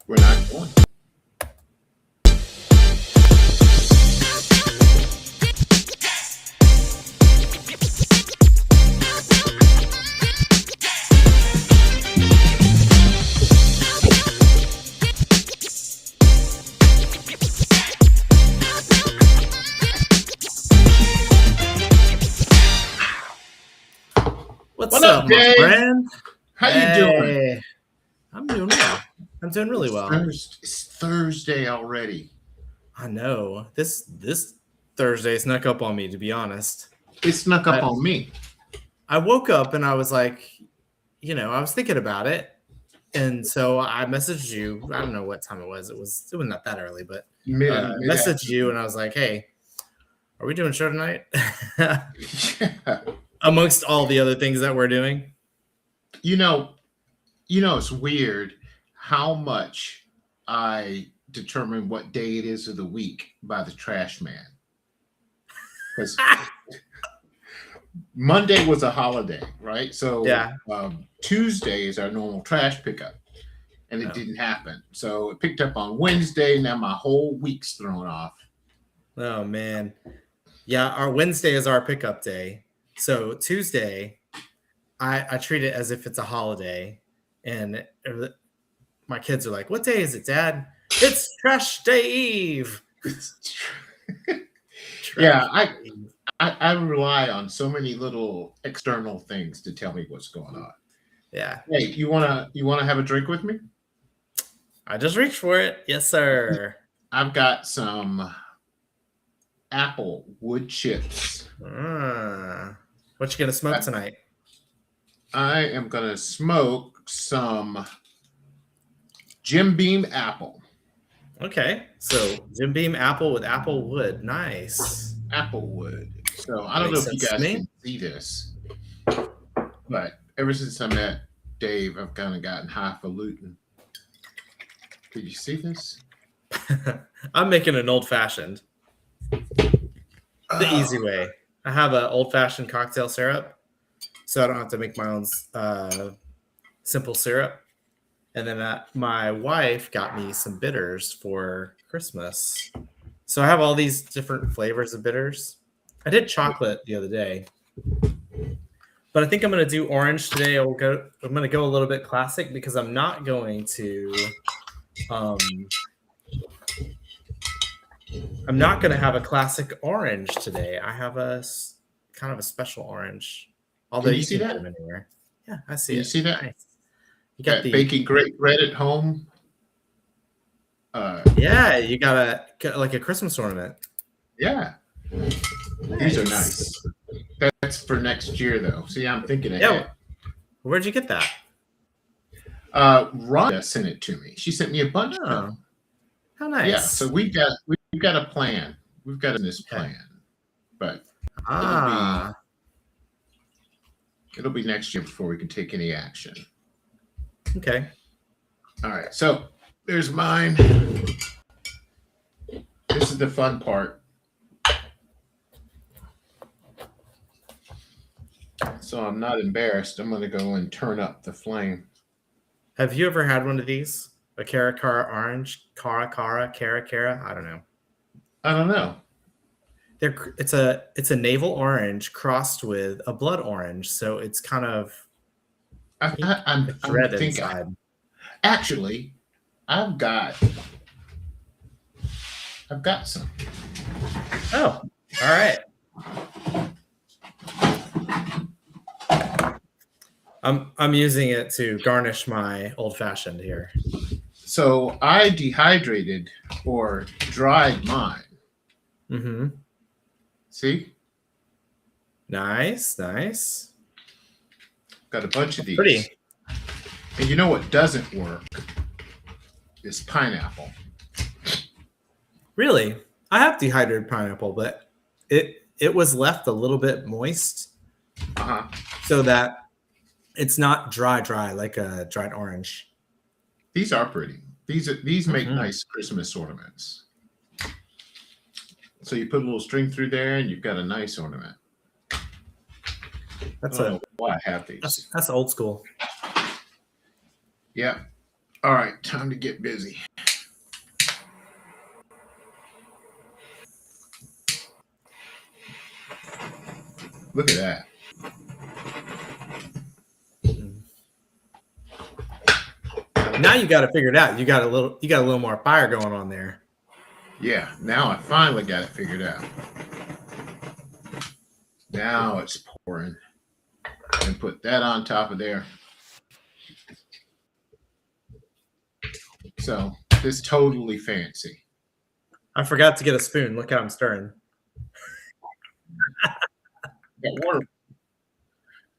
We're not going. What's What up, up, my Dave? friend? How you doing? Hey, I'm doing well. I'm doing really well. It's Thursday already. I know this Thursday snuck up on me, to be honest. It snuck up I on me. I woke up and I was like, I was thinking about it, and so I messaged you. I don't know what time it was. It wasn't not that early, but I Mid messaged you and afternoon. I was like, hey, are we doing a show tonight? Yeah. Amongst all the other things that we're doing. You know, it's weird how much I determine what day it is of the week by the trash man. Because Monday was a holiday, right? So Yeah. Tuesday is our normal trash pickup, and it Oh. didn't happen. So it picked up on Wednesday. Now my whole week's thrown off. Oh man. Yeah, our Wednesday is our pickup day. So Tuesday, I treat it as if it's a holiday, and my kids are like, "What day is it, Dad?" It's Trash Day Eve. Yeah, Trash Day Eve. I rely on so many little external things to tell me what's going on. Yeah, Hey, you wanna have a drink with me? I just reached for it. Yes, sir. I've got some apple wood chips. What you gonna smoke I, tonight? I am gonna smoke some Jim Beam apple. Okay, so Jim Beam apple with apple wood. Nice. Apple wood. So I don't know Makes if you sense to guys me. can see this, but ever since I met Dave, I've kind of gotten highfalutin. Did you see this? I'm making an old fashioned. The easy way. I have an old fashioned cocktail syrup, so I don't have to make my own simple syrup. And then my wife got me some bitters for Christmas. So I have all these different flavors of bitters. I did chocolate the other day, but I think I'm going to do orange today. I'm going to go a little bit classic because I'm not going to. I'm not going to have a classic orange today. I have a kind of a special orange. Although Can you you see can get that? them anywhere. Yeah, I see Can you it. see that? Nice. You got That the baking great bread at home. yeah. You got like a Christmas ornament. Yeah, these are nice. That's for next year, though. See, I'm thinking Yeah. ahead. Where'd you get that? Rhonda sent it to me. She sent me a bunch of Oh, them. how Yeah, nice. so we've got a plan. We've got this Okay. plan, but Ah, it'll be next year before we can take any action. okay. All right, so there's mine. This is the fun part. So I'm not embarrassed. I'm going to go and turn up the flame. Have you ever had one of these? A Cara orange? Cara? I don't know. I don't know. It's a navel orange crossed with a blood orange, so it's kind of I'm red thinking. inside. Actually, I've got some. Oh, all right. I'm using it to garnish my old fashioned here. So I dehydrated or dried mine. Mm-hmm. See? Nice. Got a bunch of these. Pretty. And you know what doesn't work? Is pineapple. Really? I have dehydrated pineapple, but it was left a little bit moist so that it's not dry like a dried orange. These are pretty. These make nice Christmas ornaments. So you put a little string through there and you've got a nice ornament. That's I don't know why I have these. That's old school. Yeah. All right, time to get busy. Look at that. Now you got to figure it out. You got a little more fire going on there. Yeah, now I finally got it figured out. Now it's pouring. And put that on top of there. So this totally fancy. I forgot to get a spoon. Look how I'm stirring.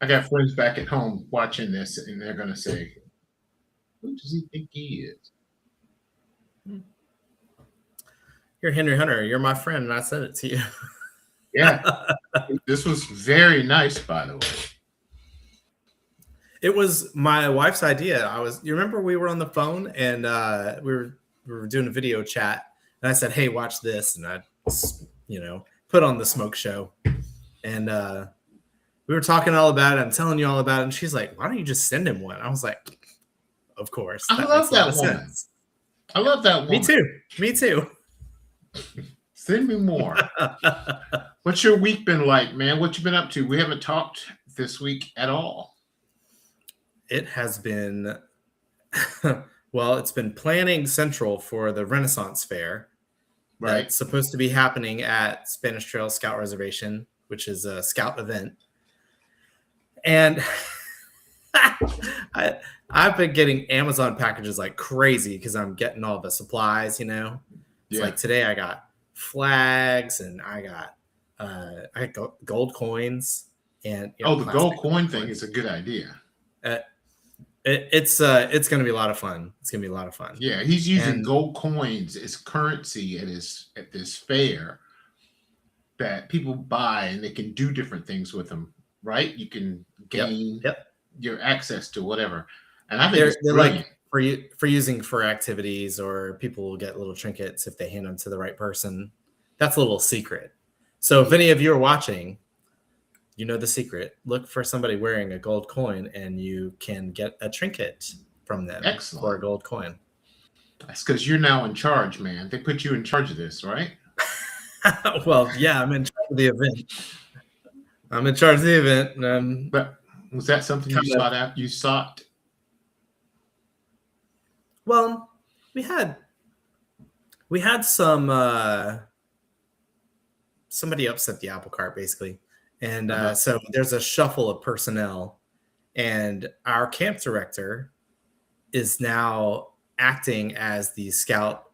I got friends back at home watching this, and they're going to say, who does he think he is? You're Henry Hunter. You're my friend, and I sent it to you. Yeah. This was very nice, by the way. It was my wife's idea. You remember we were on the phone and we were doing a video chat, and I said, "Hey, watch this," and I, put on the smoke show, and we were talking all about it. I'm telling you all about it, and she's like, "Why don't you just send him one?" I was like, "Of course." I love that woman. I love that woman. Me too. Send me more. What's your week been like, man? What you been up to? We haven't talked this week at all. It has been, well, it's been planning central for the Renaissance Fair. Right. That's supposed to be happening at Spanish Trail Scout Reservation, which is a scout event. And I've been getting Amazon packages like crazy because I'm getting all the supplies, It's like today I got flags and I got gold coins. And the gold coin thing is a good idea. It's going to be a lot of fun. It's going to be a lot of fun. Yeah, he's using gold coins as currency at this fair that people buy, and they can do different things with them, right? You can gain your access to whatever. And I think they're like for using for activities, or people will get little trinkets if they hand them to the right person. That's a little secret. So if any of you are watching, you know the secret. Look for somebody wearing a gold coin, and you can get a trinket from them. Excellent. For a gold coin. That's because you're now in charge, man. They put you in charge of this, right? Well, yeah, I'm in charge of the event. But was that something you sought out? You sought? Well, we had some somebody upset the apple cart, basically. And so there's a shuffle of personnel, and our camp director is now acting as the scout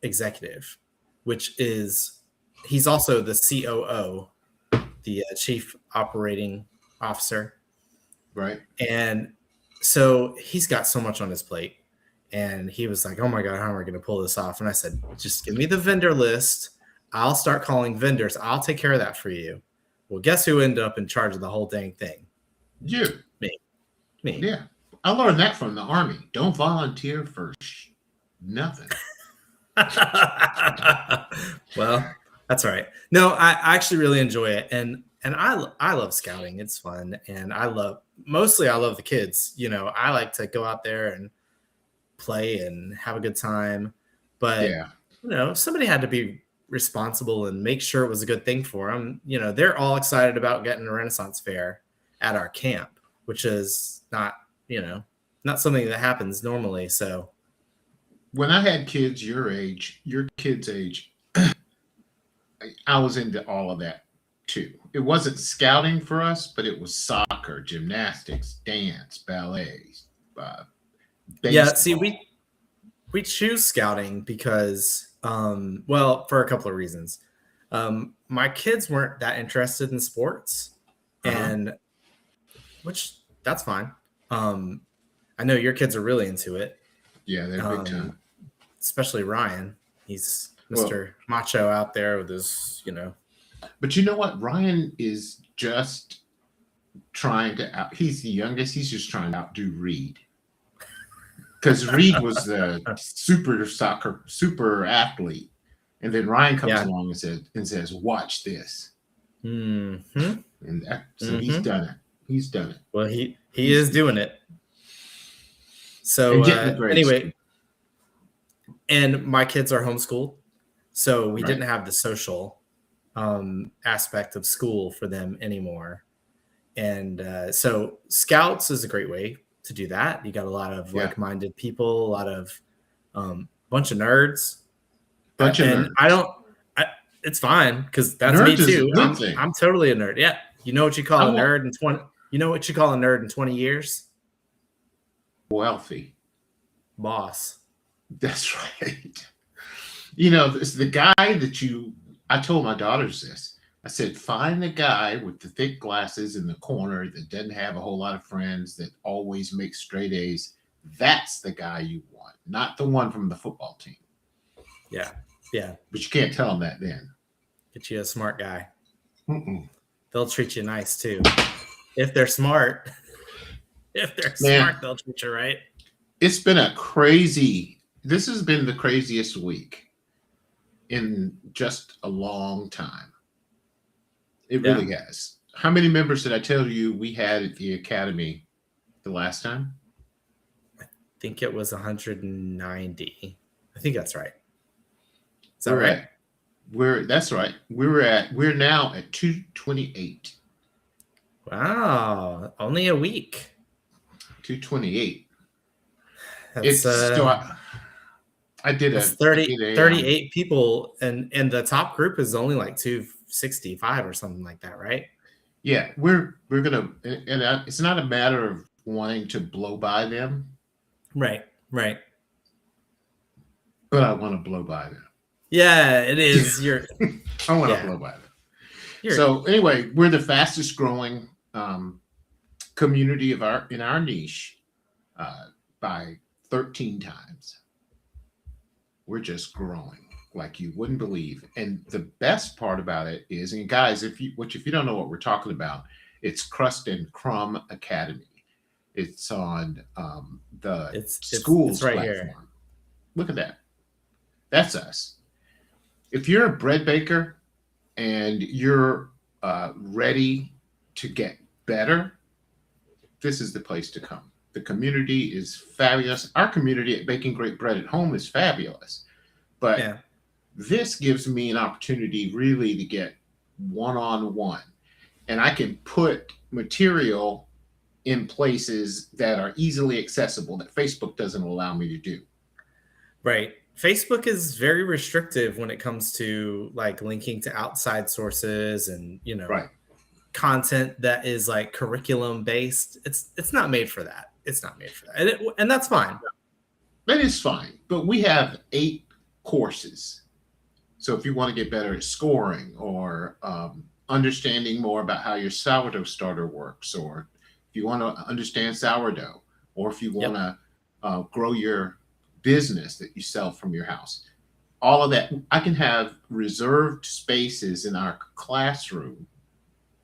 executive, which is, he's also the COO, the chief operating officer. Right. And so he's got so much on his plate, and he was like, "Oh my God, how am I going to pull this off?" And I said, "Just give me the vendor list. I'll start calling vendors. I'll take care of that for you." Well, guess who ended up in charge of the whole dang thing? You. Me. Yeah. I learned that from the Army. Don't volunteer for nothing. Well, that's all right. No, I actually really enjoy it. And I love scouting. It's fun. And I love the kids. I like to go out there and play and have a good time. But, somebody had to be responsible and make sure it was a good thing for them. They're all excited about getting a Renaissance Fair at our camp, which is not something that happens normally. So when I had kids your kids' age, I was into all of that too. It wasn't scouting for us, but it was soccer, gymnastics, dance, ballet, baseball. Yeah, see, we choose scouting because for a couple of reasons. My kids weren't that interested in sports, and which that's fine. I know your kids are really into it. Yeah, they're big time. Especially Ryan. He's Mr. Macho out there with his, But you know what? Ryan is just trying to he's the youngest. He's just trying to outdo Reed. Because Reed was the super athlete. And then Ryan comes along and says, "Watch this." Mm-hmm. And so he's done it. He's done it. Well, he is doing it. So And getting the grades. anyway, and my kids are homeschooled, so we Right. didn't have the social aspect of school for them anymore. And so Scouts is a great way to do that. You got a lot of Yeah. like-minded people, a lot of bunch of nerds. Bunch of And nerds. I don't. It's fine because that's Nerds me is a too. good thing. I'm totally a nerd. Yeah, you know what you call I a want- nerd in 20. You know what you call a nerd in 20 years? Wealthy. Boss. That's right. You know, it's the guy that I told my daughters this. I said, find the guy with the thick glasses in the corner that doesn't have a whole lot of friends, that always makes straight A's. That's the guy you want, not the one from the football team. Yeah. Yeah. But you can't tell them that then. Get you a smart guy. Mm-mm. They'll treat you nice too. If they're smart. If they're Man. smart, they'll treat you right. This has been the craziest week in just a long time. It really has. How many members did I tell you we had at the academy the last time? I think it was 190. I think that's right. Is that right? That's right. We're now at 228. Wow. Only a week. 228. That's I did that's 38 people, and the top group is only like 265 or something like that, right? Yeah, we're gonna, and it's not a matter of wanting to blow by them, Right. but I want to blow by them. Yeah, it is. I want to blow by them. So anyway, we're the fastest growing community in our niche by 13 times. We're just growing like you wouldn't believe. And the best part about it is, and guys, if you don't know what we're talking about, it's Crust and Crumb Academy. It's on the schools right platform. Here. Look at that. That's us. If you're a bread baker and you're ready to get better, this is the place to come. The community is fabulous. Our community at Baking Great Bread at Home is fabulous. But this gives me an opportunity really to get one-on-one. And I can put material in places that are easily accessible that Facebook doesn't allow me to do. Right. Facebook is very restrictive when it comes to like linking to outside sources and, content that is like curriculum based. It's not made for that. It's not made for that. And that's fine. That is fine. But we have 8 courses. So if you want to get better at scoring or understanding more about how your sourdough starter works, or if you want to understand sourdough, or if you want to grow your business that you sell from your house, all of that, I can have reserved spaces in our classroom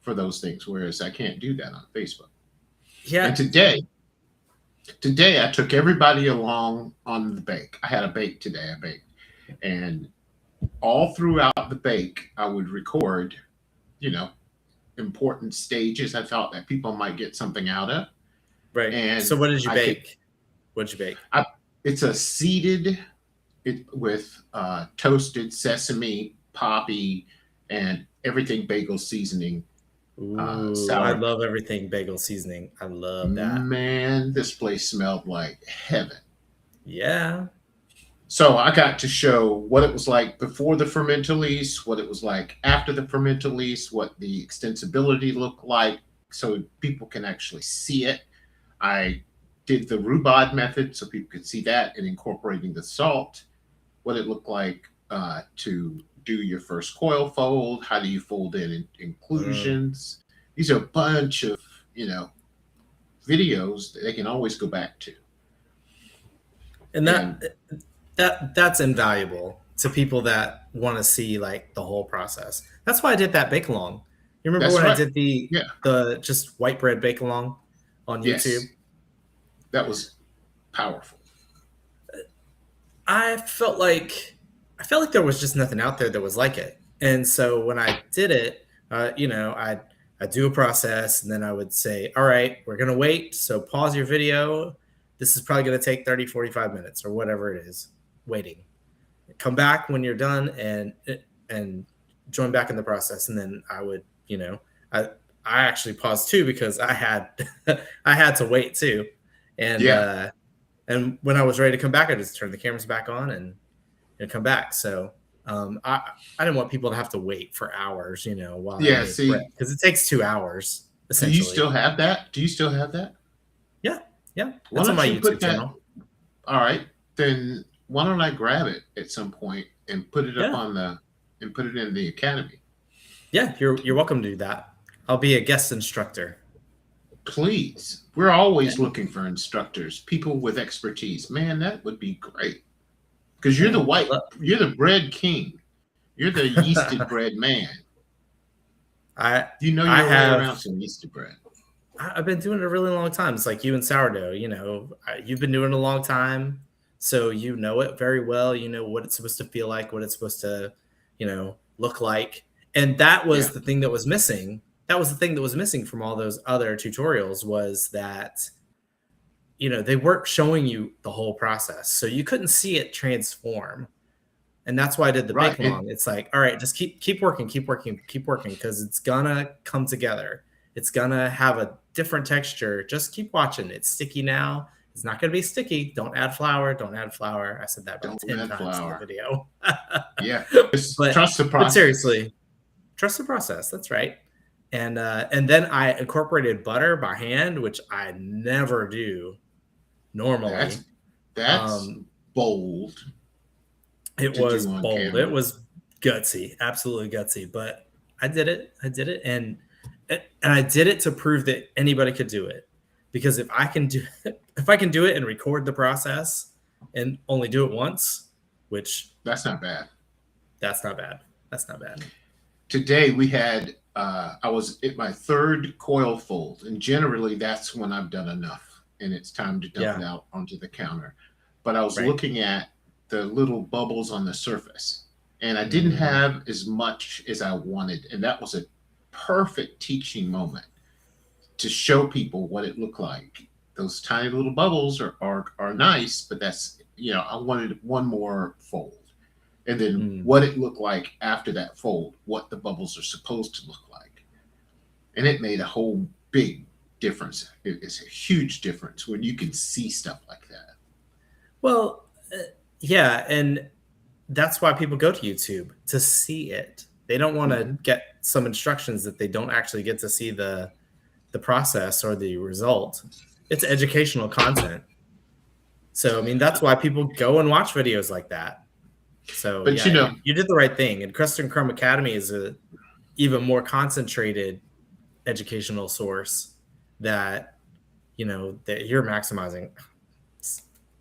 for those things, whereas I can't do that on Facebook. Yeah. And today I took everybody along on the bake. I had a bake today. I baked, and all throughout the bake, I would record, important stages I thought that people might get something out of. Right. And so what did you bake? What'd you bake? It's a seeded with toasted sesame, poppy, and everything bagel seasoning. Ooh, I love everything bagel seasoning. I love that. Man, this place smelled like heaven. Yeah. So I got to show what it was like before the ferment-a-lease, what it was like after the ferment-a-lease, what the extensibility looked like, so people can actually see it. I did the rhubarb method so people could see that, and incorporating the salt, what it looked like to do your first coil fold, how do you fold in inclusions. These are a bunch of videos that they can always go back to, and that's invaluable to people that want to see like the whole process. That's why I did that bake along. You remember when I did the just white bread bake along on YouTube? Yes. That was powerful. I felt like there was just nothing out there that was like it. And so when I did it, I'd do a process, and then I would say, all right, we're going to wait. So pause your video, this is probably going to take 30, 45 minutes or whatever it is, waiting. Come back when you're done and join back in the process. And then I would, I actually paused too because I had I had to wait too. And and when I was ready to come back, I just turned the cameras back on and come back. So I didn't want people to have to wait for hours, while I made bread, because it takes 2 hours essentially. Do you still have that? Yeah. Why That's on don't my you put YouTube that? channel. All right, then why don't I grab it at some point and put it up and put it in the academy? Yeah, you're welcome to do that. I'll be a guest instructor. Please. We're always looking for instructors, people with expertise. Man, that would be great. Because you're you're the bread king. You're the yeasted bread man. You know your way around some yeasted bread. I've been doing it a really long time. It's like you and sourdough, you've been doing it a long time. So you know it very well. You know what it's supposed to feel like, what it's supposed to, look like. And that was the thing that was missing. That was the thing that was missing from all those other tutorials, was that, they weren't showing you the whole process. So you couldn't see it transform. And that's why I did the bake long. It's like, all right, just keep working, because it's gonna come together. It's gonna have a different texture. Just keep watching. It's sticky now. It's not gonna be sticky. Don't add flour. I said that about 10 times in the video. But trust the process. But seriously, trust the process. That's right. And then I incorporated butter by hand, which I never do normally. That's bold. It was bold. Camera. It was gutsy, absolutely gutsy. But I did it, and I did it to prove that anybody could do it. Because if I can do it and record the process and only do it once, which that's not bad. That's not bad. Today we had I was at my third coil fold, and generally that's when I've done enough and it's time to dump it out onto the counter. But I was looking at the little bubbles on the surface, and I didn't have as much as I wanted, and that was a perfect teaching moment to show people what it looked like. Those tiny little bubbles are nice, but that's, I wanted one more fold, and then what it looked like after that fold, what the bubbles are supposed to look like. And it made a whole big difference. It's a huge difference when you can see stuff like that. Well, yeah, and that's why people go to YouTube, to see it. They don't want to get some instructions that they don't actually get to see the process or the result. It's educational content. So, I mean, that's why people go and watch videos like that. So, but you did the right thing. And Crust and Crumb Academy is a even more concentrated educational source that, that you're maximizing.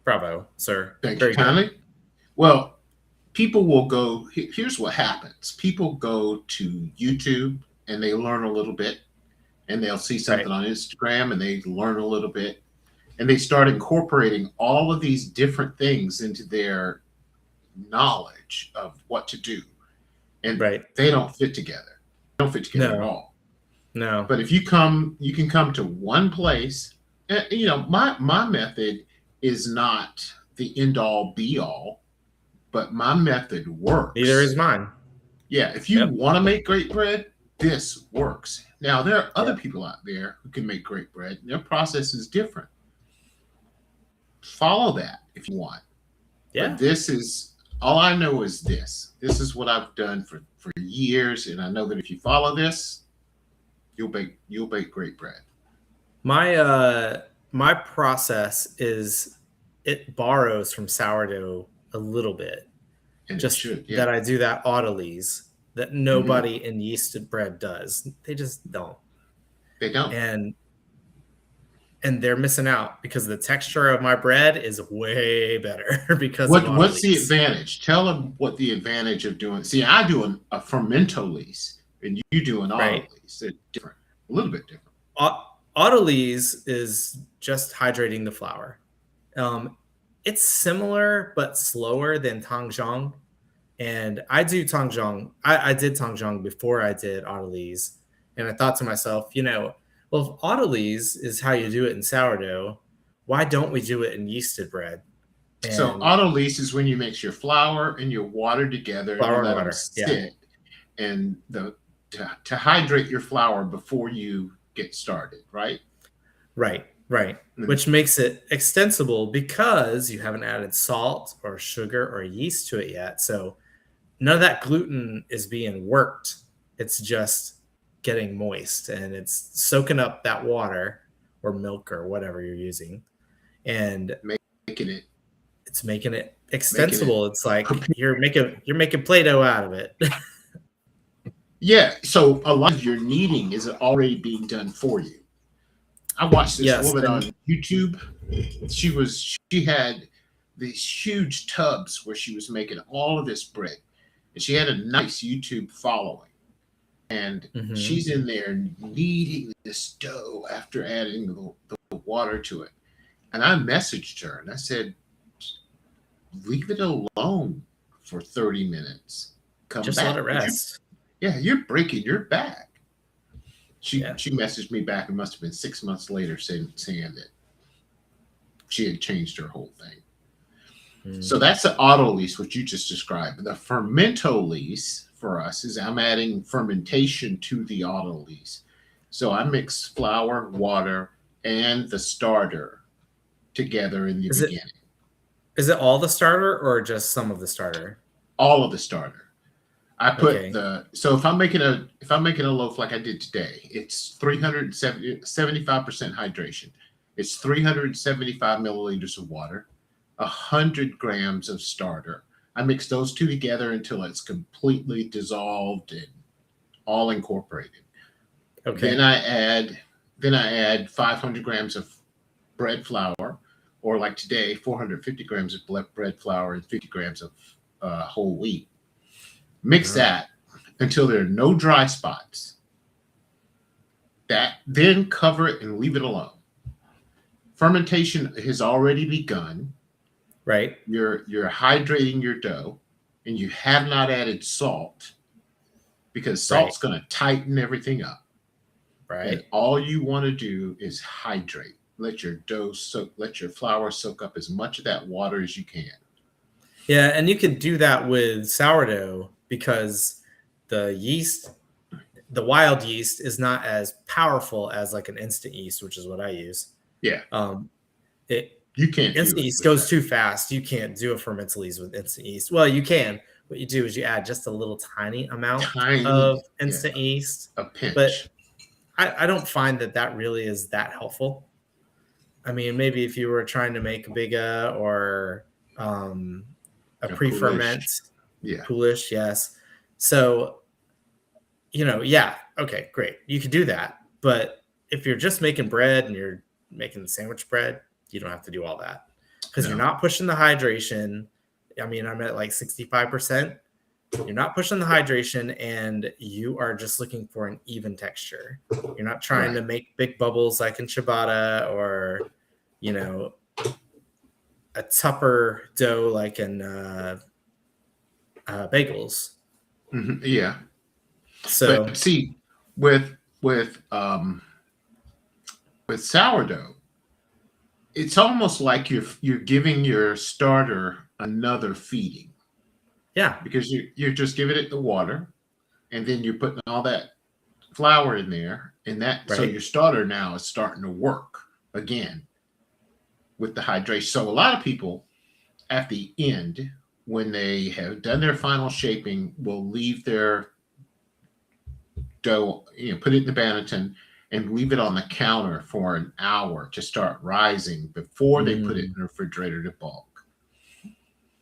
Bravo, sir. Thank you kindly. Well, people will go, here's what happens. People go to YouTube and they learn a little bit, and they'll see something on Instagram and they learn a little bit, and they start incorporating all of these different things into their knowledge of what to do. And they don't fit together. They don't fit together at all. No. But if you can come to one place, and, my method is not the end all be all, but my method works. Neither is mine. Yeah. If you want to make great bread, this works. Now, there are other people out there who can make great bread, and their process is different. Follow that if you want. Yeah. But this is all I know is this. This is what I've done for years, and I know that if you follow this, you'll bake great bread. My process is, it borrows from sourdough a little bit. And just that I do that autolyse that nobody in yeasted bread does. They just don't. They don't. And they're missing out, because the texture of my bread is way better because what's the advantage? Tell them what the advantage of doing. See, I do a fermentolyse, and you do an autolyse. They're different, a little bit different. Autolyse is just hydrating the flour. It's similar but slower than tangzhong, and I do tangzhong. I did tangzhong before I did autolyse, and I thought to myself, well, if autolyse is how you do it in sourdough, why don't we do it in yeasted bread? So And auto lease is when you mix your flour and your water together and you flour and let them water. Yeah. sit and to hydrate your flour before you get started, right? Right. Right. And Which makes it extensible because you haven't added salt or sugar or yeast to it yet. So none of that gluten is being worked. It's just getting moist and it's soaking up that water or milk or whatever you're using. And making it it's making it making it extensible. It's like you're making Play-Doh out of it. yeah. So a lot of your kneading is already being done for you. I watched this Yes. woman on And YouTube. She had these huge tubs where she was making all of this bread, and she had a nice YouTube following. And mhm. she's in there kneading this dough after adding the water to it. And I messaged her and I said, leave it alone for 30 minutes. Come Just let it back. rest. You're breaking your back. Yeah. She messaged me back. It must have been 6 months later saying that she had changed her whole thing. Mm. So that's the auto lease, what you just described. The fermento lease for us is I'm adding fermentation to the auto lease. So I mix flour, water, and the starter together in the Is it beginning. is it all the starter or just some of the starter? All of the starter. I put Okay. so if I'm making a loaf like I did today, it's 375% hydration. It's 375 milliliters of water, 100 grams of starter. I mix those two together until it's completely dissolved and all incorporated. Then Okay. I add then I add 500 grams of bread flour, or like today, 450 grams of bread flour and 50 grams of whole wheat. Mix Uh-huh. that until there are no dry spots. That then cover it and leave it alone. Fermentation has already begun. Right. You're hydrating your dough, and you have not added salt because Right. salt's going to tighten everything up. And Right. all you want to do is hydrate. Let your dough soak, let your flour soak up as much of that water as you can. Yeah, and you could do that with sourdough because the yeast, the wild yeast, is not as powerful as like an instant yeast, which is what I use. Yeah, Um, it you can't do instant it yeast with goes that. too fast. You can't do a fermented yeast with instant yeast. Well, you can. What you do is you add just a little tiny amount of Tiny, yeah, instant yeast, a but pinch. I don't find that that really is that helpful. I mean, maybe if you were trying to make a biga or um, a A Polish, pre-ferment, yeah, Polish, yes. So, yeah, okay, great. You could do that. But if you're just making bread and you're making sandwich bread, you don't have to do all that because you're no, not pushing the hydration. I mean, I'm at like 65%. You're not pushing the hydration and you are just looking for an even texture. You're not trying right. to make big bubbles like in ciabatta or, you know, a tougher dough like in bagels. Yeah, but So, see, with with um, with sourdough, it's almost like you're giving your starter another feeding yeah, because you're just giving it the water, and then you're putting all that flour in there, and that so right. your starter now is starting to work again with the hydration. So a lot of people at the end, when they have done their final shaping, will leave their dough, put it in the Banneton and leave it on the counter for an hour to start rising before they put it in Mm. the refrigerator to bulk.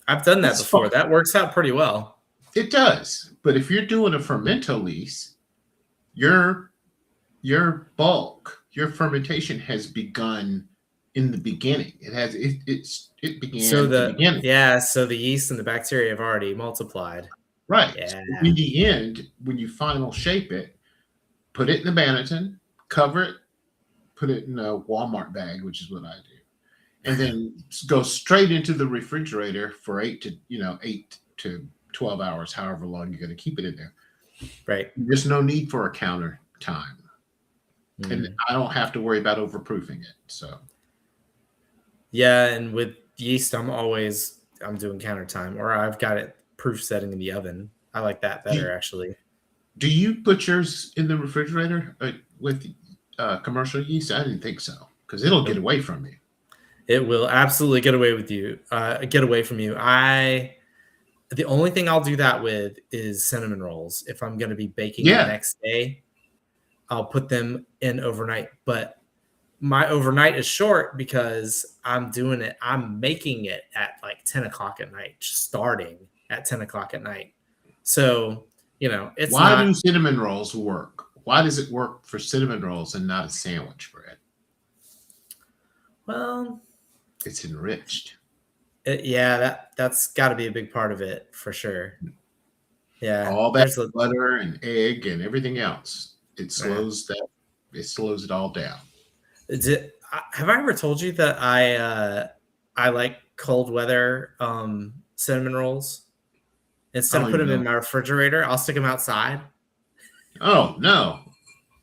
I've done that It's before. fun. That works out pretty well. It does. But if you're doing a fermento lease, your your fermentation has begun in the beginning. It began So at the beginning. so the yeast and the bacteria have already multiplied. Right. Yeah. So in the end, when you final shape it, put it in the Banneton, cover it, put it in a Walmart bag, which is what I do, and then go straight into the refrigerator for 8 to 12 hours, however long you're going to keep it in there. Right. There's no need for a counter time, and Mm. I don't have to worry about overproofing it. So Yeah, and with yeast, I'm doing counter time, or I've got it proof setting in the oven. I like that better, actually. Do you put yours in the refrigerator with commercial yeast? I didn't think so because it'll get away from you. It will absolutely get away with you. Get away from you. The only thing I'll do that with is cinnamon rolls. If I'm going to be baking the next day, I'll put them in overnight. But my overnight is short because I'm making it at like 10 o'clock at night, starting at 10 o'clock at night. So, it's Why do cinnamon rolls work? Why does it work for cinnamon rolls and not a sandwich bread? Well, it's enriched. That's got to be a big part of it for sure. Yeah, all that butter and egg and everything else. It slows it all down. Have I ever told you that I like cold weather cinnamon rolls? Instead of putting them in my refrigerator, I'll stick them outside. Oh no!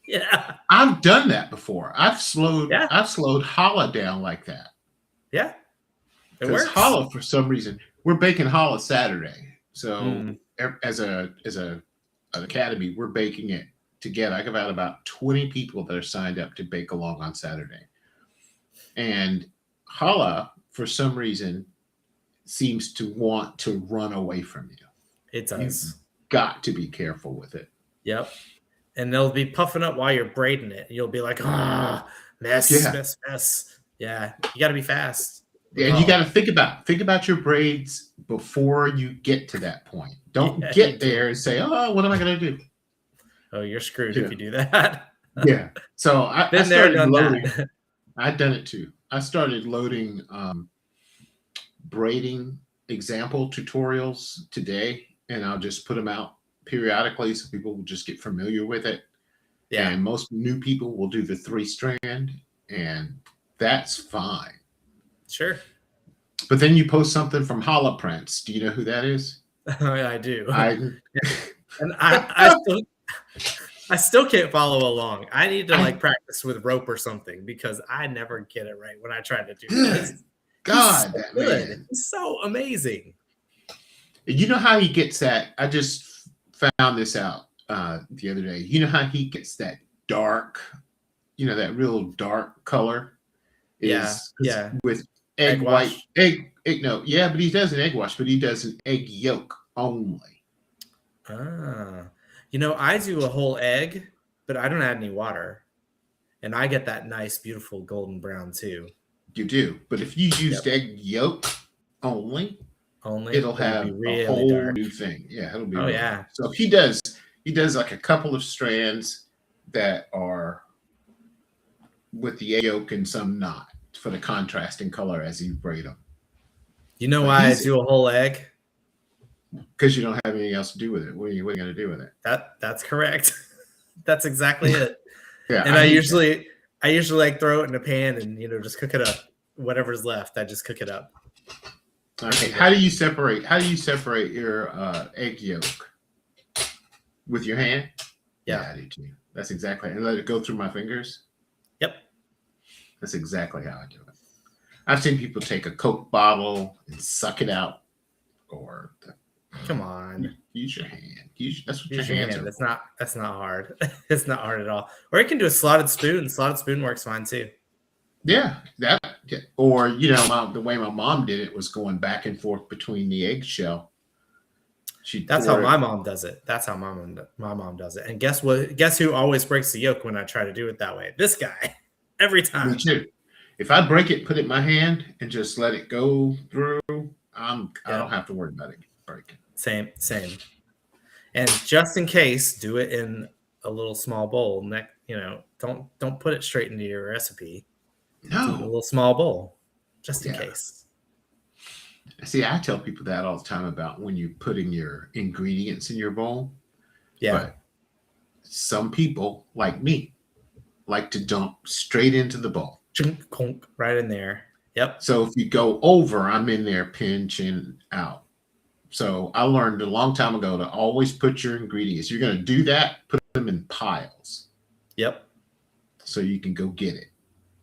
Yeah, I've done that before. I've slowed challah down like that. Yeah, because challah, for some reason, we're baking challah Saturday. So as an academy, we're baking it together. I have about 20 people that are signed up to bake along on Saturday, and challah, for some reason, seems to want to run away from you. It does. You've got to be careful with it. Yep. And they'll be puffing up while you're braiding it. You'll be like, mess. Yeah, you got to be fast. Yeah, and you got to think about your braids before you get to that point. Don't get there and say, "Oh, what am I going to do?" Oh, you're screwed if you do that. Yeah. So I started loading. I've done it too. I started loading braiding example tutorials today, and I'll just put them out periodically so people will just get familiar with it. Yeah. And most new people will do the 3-strand, and that's fine. Sure. But then you post something from Challah Prince. Do you know who that is? I do. And I still can't follow along. I need to practice with rope or something because I never get it right when I try to do this. God, that man. He's so amazing. You know how he gets that? I just found this out the other day. You know how he gets that dark, that real dark color? Yeah. With egg white. But he does an egg wash, but he does an egg yolk only. I do a whole egg, but I don't add any water. And I get that nice, beautiful golden brown too. You do. But if you used egg yolk only, it'll have really a whole new thing. Yeah, it'll be. Yeah. So he does like a couple of strands that are with the egg yolk and some not for the contrasting color as you braid them. You know why I do a whole egg? Because you don't have anything else to do with it. What are you going to do with it? That's correct. That's exactly it. Yeah. And I usually throw it in a pan and just cook it up. Whatever's left, I just cook it up. Okay. How do you separate your egg yolk? With your hand? Yeah, I do too. That's exactly. And let it go through my fingers. Yep. That's exactly how I do it. I've seen people take a Coke bottle and suck it out, or come on, use your hand. That's what your hands are. That's not hard. It's not hard at all. Or you can do a slotted spoon. Slotted spoon works fine too. Yeah, or the way my mom did it was going back and forth between the eggshell. That's how my mom does it. That's how my mom does it. And guess what? Guess who always breaks the yolk when I try to do it that way? This guy. Every time. Me too. If I break it, put it in my hand, and just let it go through, I don't have to worry about it breaking. Same. And just in case, do it in a little small bowl. Don't put it straight into your recipe. No. Do it in a little small bowl, just in case. See, I tell people that all the time about when you're putting your ingredients in your bowl. Yeah. But some people, like me, like to dump straight into the bowl. Right in there. Yep. So if you go over, I'm in there pinching out. So I learned a long time ago to always put your ingredients. You're going to do that, put them in piles. Yep. So you can go get it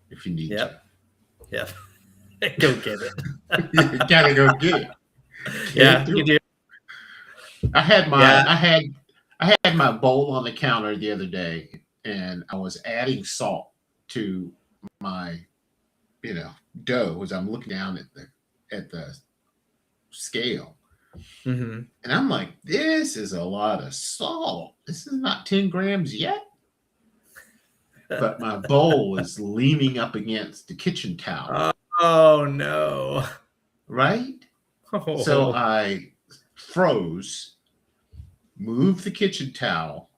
if you need to. Yep. Go get it. You gotta go get it. Can't Yeah, do you it. do. I had my Yeah. I had my bowl on the counter the other day, and I was adding salt to my dough as I'm looking down at the scale, Hmm. and I'm like, this is a lot of salt. This is not 10 grams yet. But my bowl was leaning up against the kitchen towel, Oh no. right? So Oh, I froze, moved the kitchen towel,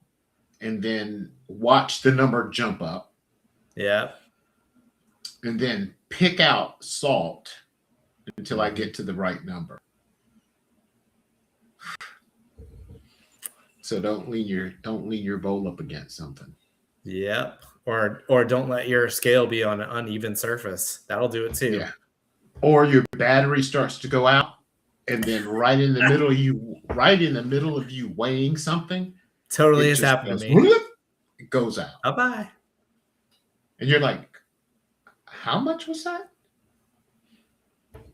and then watched the number jump up, yeah. and then pick out salt until I Mhm. get to the right number. So don't lean your bowl up against something. Yep. Or don't let your scale be on an uneven surface. That'll do it too. Yeah. Or your battery starts to go out, and then right in the middle of you weighing something, Totally it has just happened to goes me. whoop, it goes out. Bye bye. And you're like, how much was that?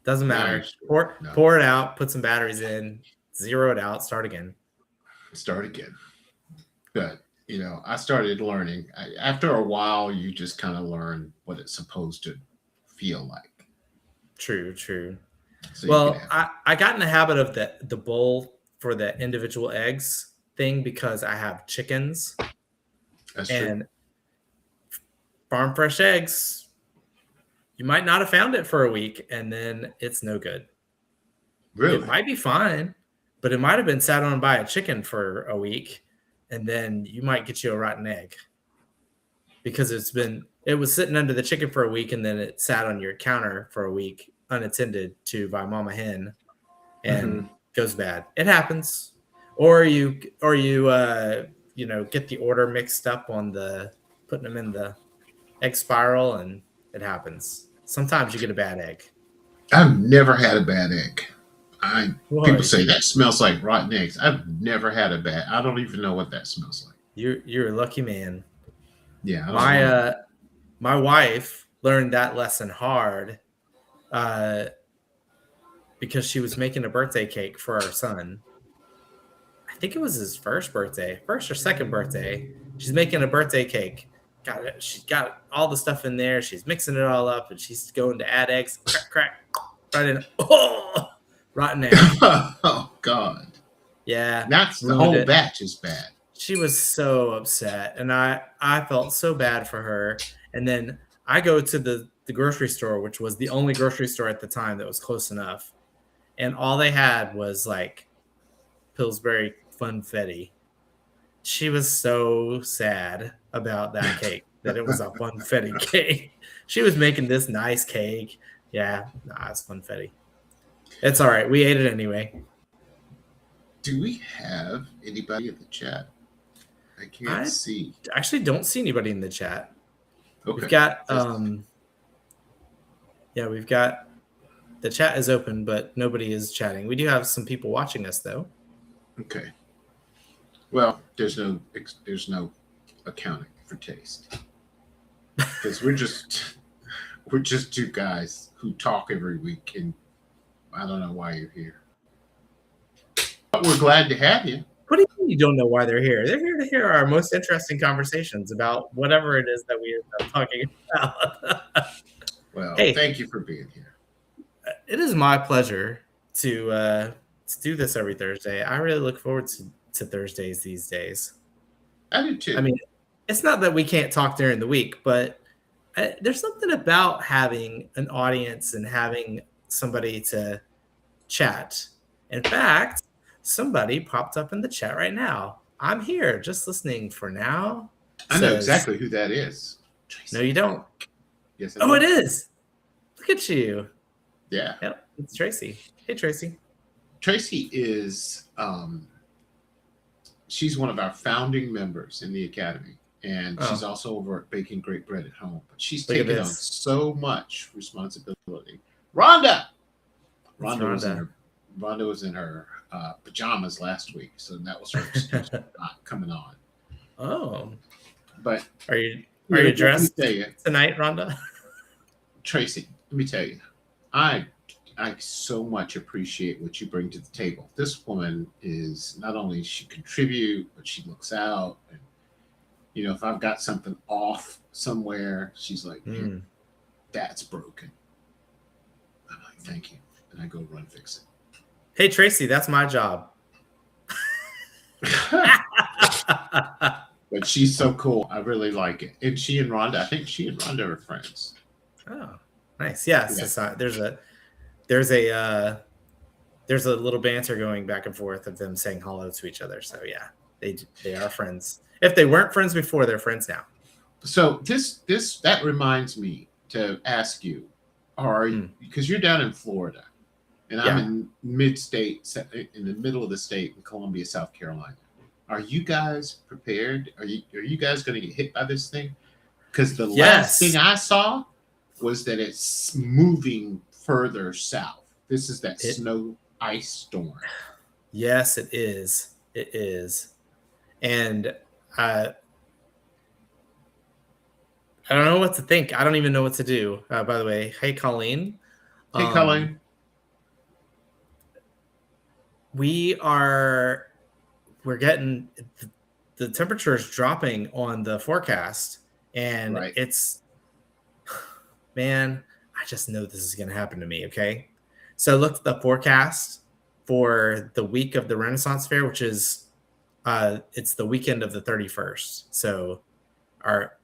Doesn't Now matter. you're screwed. Pour No, pour it out, put some batteries in, zero it out, start again. start again. But I started learning. After a while, you just kind of learn what it's supposed to feel like. True, true. So you can Well, have I got in the habit of the bowl for the individual eggs thing because I have chickens that's true. and farm fresh eggs. You might not have found it for a week and then it's no good. It Really? might be fine, but it might have been sat on by a chicken for a week and then you might get you a rotten egg because it was sitting under the chicken for a week and then it sat on your counter for a week unattended to by mama hen Hmm. and goes bad. It happens. Or you get the order mixed up on the putting them in the egg spiral and it happens. Sometimes you get a bad egg. I've never had a bad egg. I People What? say that smells like rotten eggs. I've never had a bad. I don't even know what that smells like. You're a lucky man. Yeah, I don't My want uh my wife learned that lesson hard uh because she was making a birthday cake for our son. I think it was his first or second birthday. She's making a birthday cake. She's got all the stuff in there. She's mixing it all up, and she's going to add eggs. Crack, crack, right in. Oh, rotten egg. it. Oh God, Yeah, that's the ruined whole it. batch is bad. She was so upset, and I felt so bad for her. And then I go to the grocery store, which was the only grocery store at the time that was close enough, and all they had was like Pillsbury funfetti. She was so sad about that cake that it was a funfetti cake. She was making this nice cake. Yeah, nah, it's funfetti. It's all right. We ate it anyway. Do we have anybody in the chat? I can't I see. actually don't see anybody in the chat. We've Okay. got That's- we've got the chat is open, but nobody is chatting. We do have some people watching us though. okay. Well, there's no accounting for taste because we're just two guys who talk every week, and I don't know why you're here. But we're glad to have you. What do you mean you don't know why they're here? They're here to hear our most interesting conversations about whatever it is that we are talking about. Well, Hey, thank you for being here. it is my pleasure to do this every Thursday. I really look forward to Thursdays these days. I do too. I mean, it's not that we can't talk during the week, but there's something about having an audience and having somebody to chat. In fact, somebody popped up in the chat right now. I'm here just listening for now. I know Says, exactly who that is. no, you don't. Yes, I Oh, do. it is. Look at you. Yeah. Yep, it's Tracy. Hey, Tracy. Tracy is she's one of our founding members in the academy, and she's Oh, also over at Baking Great Bread at Home. But she's look at taken on this. so much responsibility. Rhonda, It's Rhonda was in Rhonda. her Rhonda was in her pajamas last week, so that was her excuse for not coming on. Oh, But are you let me dressed tell you, tonight, Rhonda? Tracy, let me tell you, I I so much appreciate what you bring to the table. This woman is not only she contribute, but she looks out. And if I've got something off somewhere, she's like, "Man, Mm. that's broken." I'm like, "Thank you," and I go run fix Hey, Tracy, that's my job. it. But she's so cool. I really like it. And she and Rhonda, I think she and Rhonda are friends. Oh, nice. Yes, Yeah. there's a little banter going back and forth of them saying hello to each other. So yeah, they are friends. If they weren't friends before, they're friends now. So that reminds me to ask you, because you're down in Florida and I'm Yeah. in mid-state, in the middle of the state in Columbia, South Carolina. Are you guys prepared? Are you guys going to get hit by this thing? Because the last thing Yes. I saw was that it's moving further south. This is that It- snow ice storm. Yes, it is. It is. And I don't know what to think. I don't even know what to do. By the way, hey Colleen. Hey, Colleen. We're getting the temperature is dropping on the forecast, and Right. it's, man, I just know this is going to happen to me. Okay, so look at the forecast for the week of the Renaissance Fair, which is it's the weekend of the 31st. So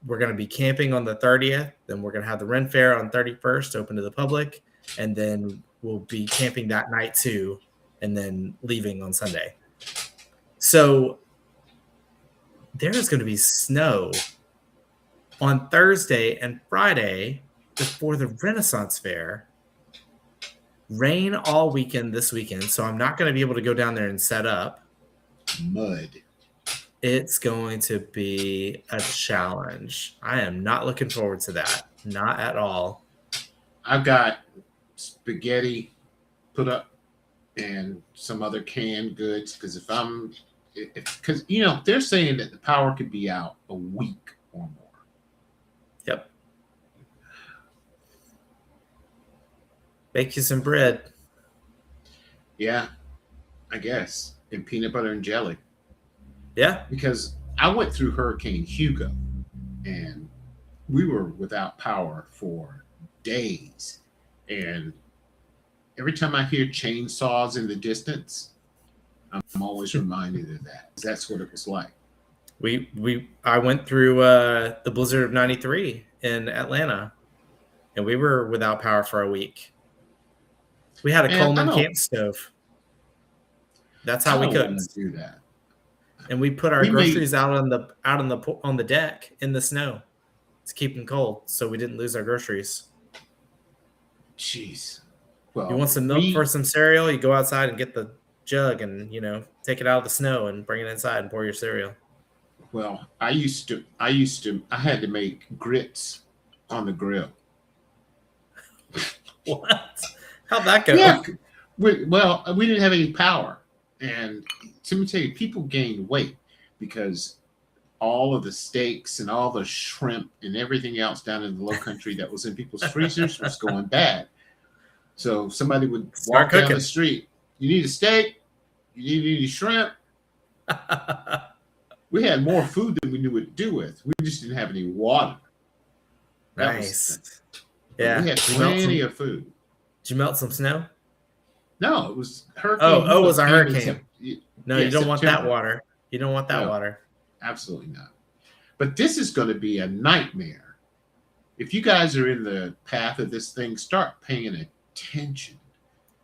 we're going to be camping on the 30th, then we're going to have the Ren Fair on 31st, open to the public, and then we'll be camping that night too, and then leaving on Sunday. So there is going to be snow on Thursday and Friday before the Renaissance Fair. Rain all weekend this weekend, so I'm not going to be able to go down there and set up. Mud. It's going to be a challenge. I am not looking forward to that. Not at all. I've got spaghetti put up and some other canned goods because because they're saying that the power could be out a week or more. Yep. Bake you some bread. Yeah, I guess. And peanut butter and jelly. Yeah. Because I went through Hurricane Hugo and we were without power for days. And every time I hear chainsaws in the distance, I'm always reminded of that. That's what it was like. I went through the blizzard of '93 in Atlanta, and we were without power for a week. We had a And Coleman camp stove. That's how we cooked. Do that. And we put our groceries out on the deck in the snow to keep them cold, so we didn't lose our groceries. Jeez. Well, you want some milk for some cereal? You go outside and get the jug and take it out of the snow and bring it inside and pour your cereal. Well, I had to make grits on the grill. What? How'd that go? Yeah. We didn't have any power. And let me tell you, people gained weight because all of the steaks and all the shrimp and everything else down in the low country that was in people's freezers was going bad. So somebody would walk down the street. You need a steak? You need any shrimp? We had more food than we knew what to do with. We just didn't have any water. Nice. Yeah. We had plenty of food. Did you melt some snow? No, it was hurricane. Oh, it was a hurricane. No, you don't September. want that water. You don't want that No, water. Absolutely not. But this is going to be a nightmare. If you guys are in the path of this thing, start paying attention.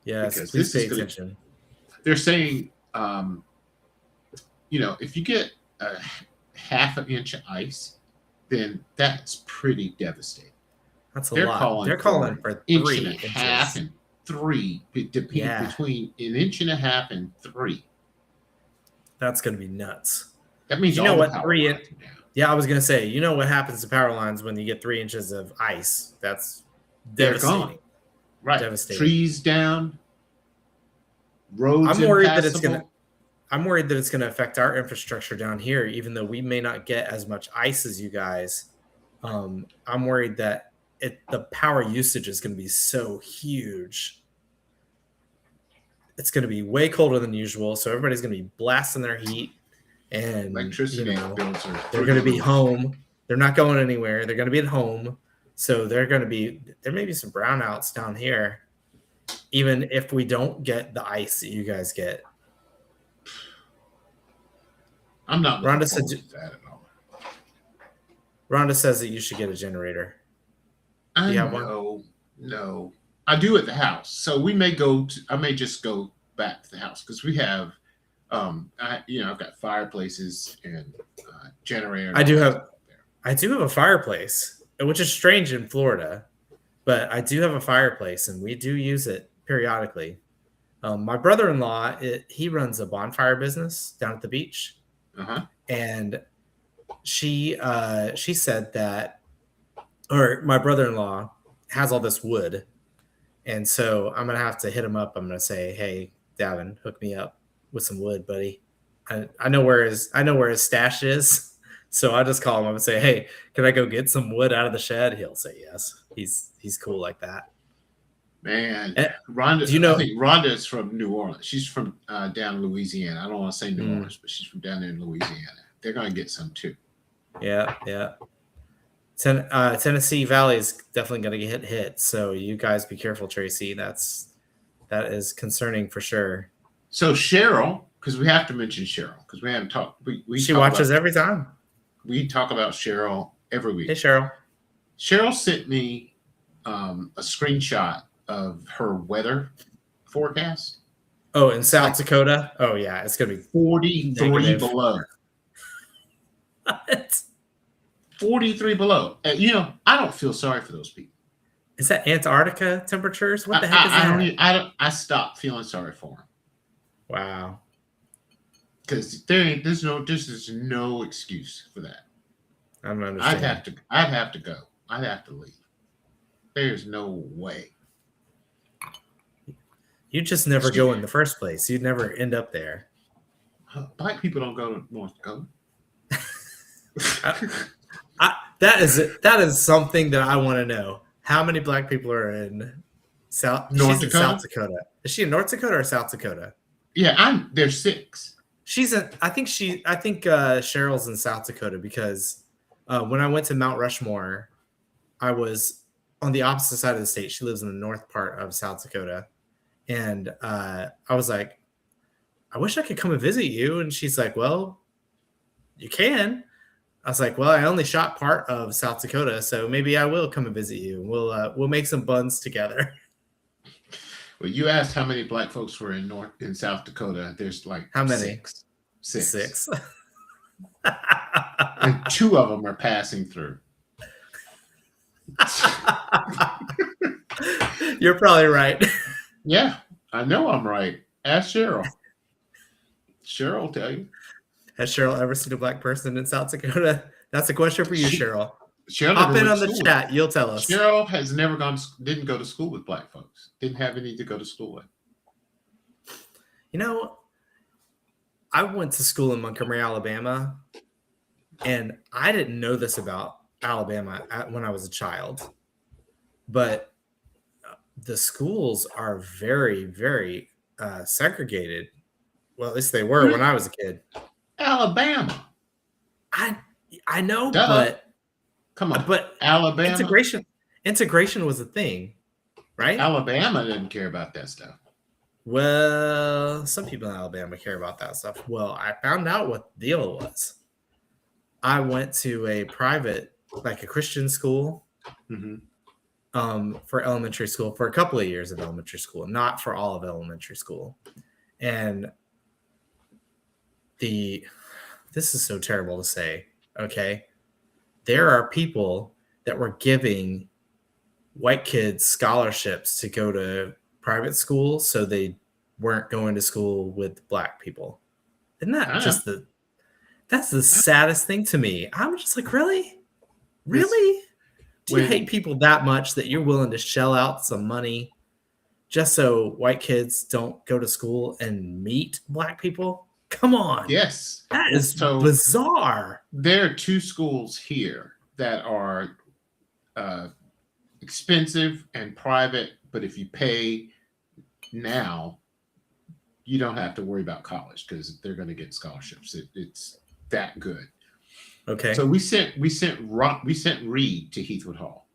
Yes, please pay attention. They're saying, if you get a half an inch of ice, then that's pretty devastating. That's a lot. They're calling for 3 inch and a inches. half and 3, between an inch and a half and 3. That's going to be nuts. That means you know what 3 Yeah, I was going to say, what happens to power lines when you get 3 inches of ice? That's devastating. They're gone. Right. Devastating. Trees down. Roads I'm worried that it's going to affect our infrastructure down here, even though we may not get as much ice as you guys. I'm worried that the power usage is going to be so huge. It's going to be way colder than usual, so everybody's going to be blasting their heat, and Electricity bills are they're going to be home. They're not going anywhere. They're going to be at home, so there may be some brownouts down here, even if we don't get the ice that you guys get. I'm not looking forward to that at all. Rhonda says that you should get a generator. Do you have one? No. I do at the house. So I may just go back to the house because we have, I've got fireplaces and generator. I do have a fireplace, which is strange in Florida, but I do have a fireplace and we do use it periodically. My brother-in-law, he runs a bonfire business down at the beach. And she said that, or my brother-in-law has all this wood, and so I'm gonna have to hit him up. I'm gonna say, hey, Davin, hook me up with some wood, buddy. I know where his stash is, so I just call him up and say, hey, can I go get some wood out of the shed? He'll say yes. He's cool like that. Man, Rhonda, I think Rhonda is from New Orleans. She's from down in Louisiana. I don't want to say New Orleans, but she's from down there in Louisiana. They're going to get some too. Yeah. Tennessee Valley is definitely going to get hit. So you guys be careful, Tracy. That is concerning for sure. So Cheryl, because we have to mention Cheryl, because we haven't talked. She watches every time. We talk about Cheryl every week. Hey, Cheryl. Cheryl sent me a screenshot of her weather forecast. Oh, in South Dakota? Oh, yeah. It's going to be 43 below. What? 43 below. I don't feel sorry for those people. Is that Antarctica temperatures? What the heck is that? I stopped feeling sorry for them. Wow. Because there's no excuse for that. I don't understand. I'd have to go. I'd have to leave. There's no way. You just never go in the first place. You'd never end up there. Black people don't go to North Dakota. That is something that I want to know. How many black people are in South Dakota? Is she in North Dakota or South Dakota? Yeah, there's 6. I think Cheryl's in South Dakota because when I went to Mount Rushmore, I was on the opposite side of the state. She lives in the north part of South Dakota. And I was like, I wish I could come and visit you. And she's like, well, you can. I was like, well, I only shot part of South Dakota, so maybe I will come and visit you. We'll make some buns together. Well, you asked how many black folks were in South Dakota. There's like how many? 6. 6. And 2 of them are passing through. You're probably right. Yeah, I know I'm right. Ask Cheryl. Cheryl will tell you. Has Cheryl ever seen a black person in South Dakota? That's a question for you, Cheryl. Cheryl hop in on the chat. You'll tell us. Cheryl has never didn't go to school with black folks. Didn't have any to go to school with. I went to school in Montgomery, Alabama, and I didn't know this about Alabama when I was a child, but the schools are very, very segregated. Well, at least they were when I was a kid. Alabama. I know, Duh. but come on. But Alabama integration was a thing, right? Alabama didn't care about that stuff. Well, some people in Alabama care about that stuff. Well, I found out what the deal was. I went to a private, like a Christian school, for elementary school for a couple of years of elementary school, not for all of elementary school. And this is so terrible to say, okay? There are people that were giving white kids scholarships to go to private school so they weren't going to school with black people. Isn't that that's the saddest thing to me. I'm just like, really? Really? Do you hate people that much that you're willing to shell out some money just so white kids don't go to school and meet black people? Come on. Yes. That is bizarre. There are 2 schools here that are expensive and private, but if you pay now, you don't have to worry about college because they're going to get scholarships. It's that good. So Okay. we sent Reed to Heathwood Hall.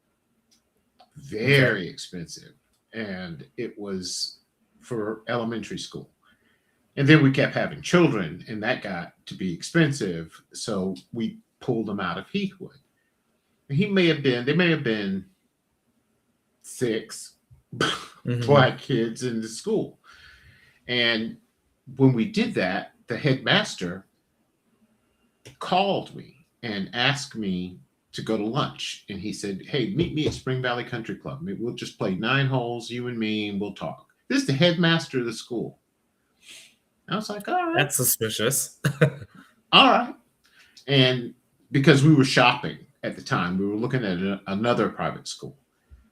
Okay. Very expensive, and it was for elementary school. And then we kept having children, and that got to be expensive. So we pulled them out of Heathwood. There may have been six Hmm. black kids in the school. And when we did that, the headmaster called me and asked me to go to lunch. And he said, "Hey, meet me at Spring Valley Country Club. Maybe we'll just play 9 holes, you and me, and we'll talk." This is the headmaster of the school. I was like, "All right, That's suspicious. all right." And because we were shopping at the time, we were looking at another private school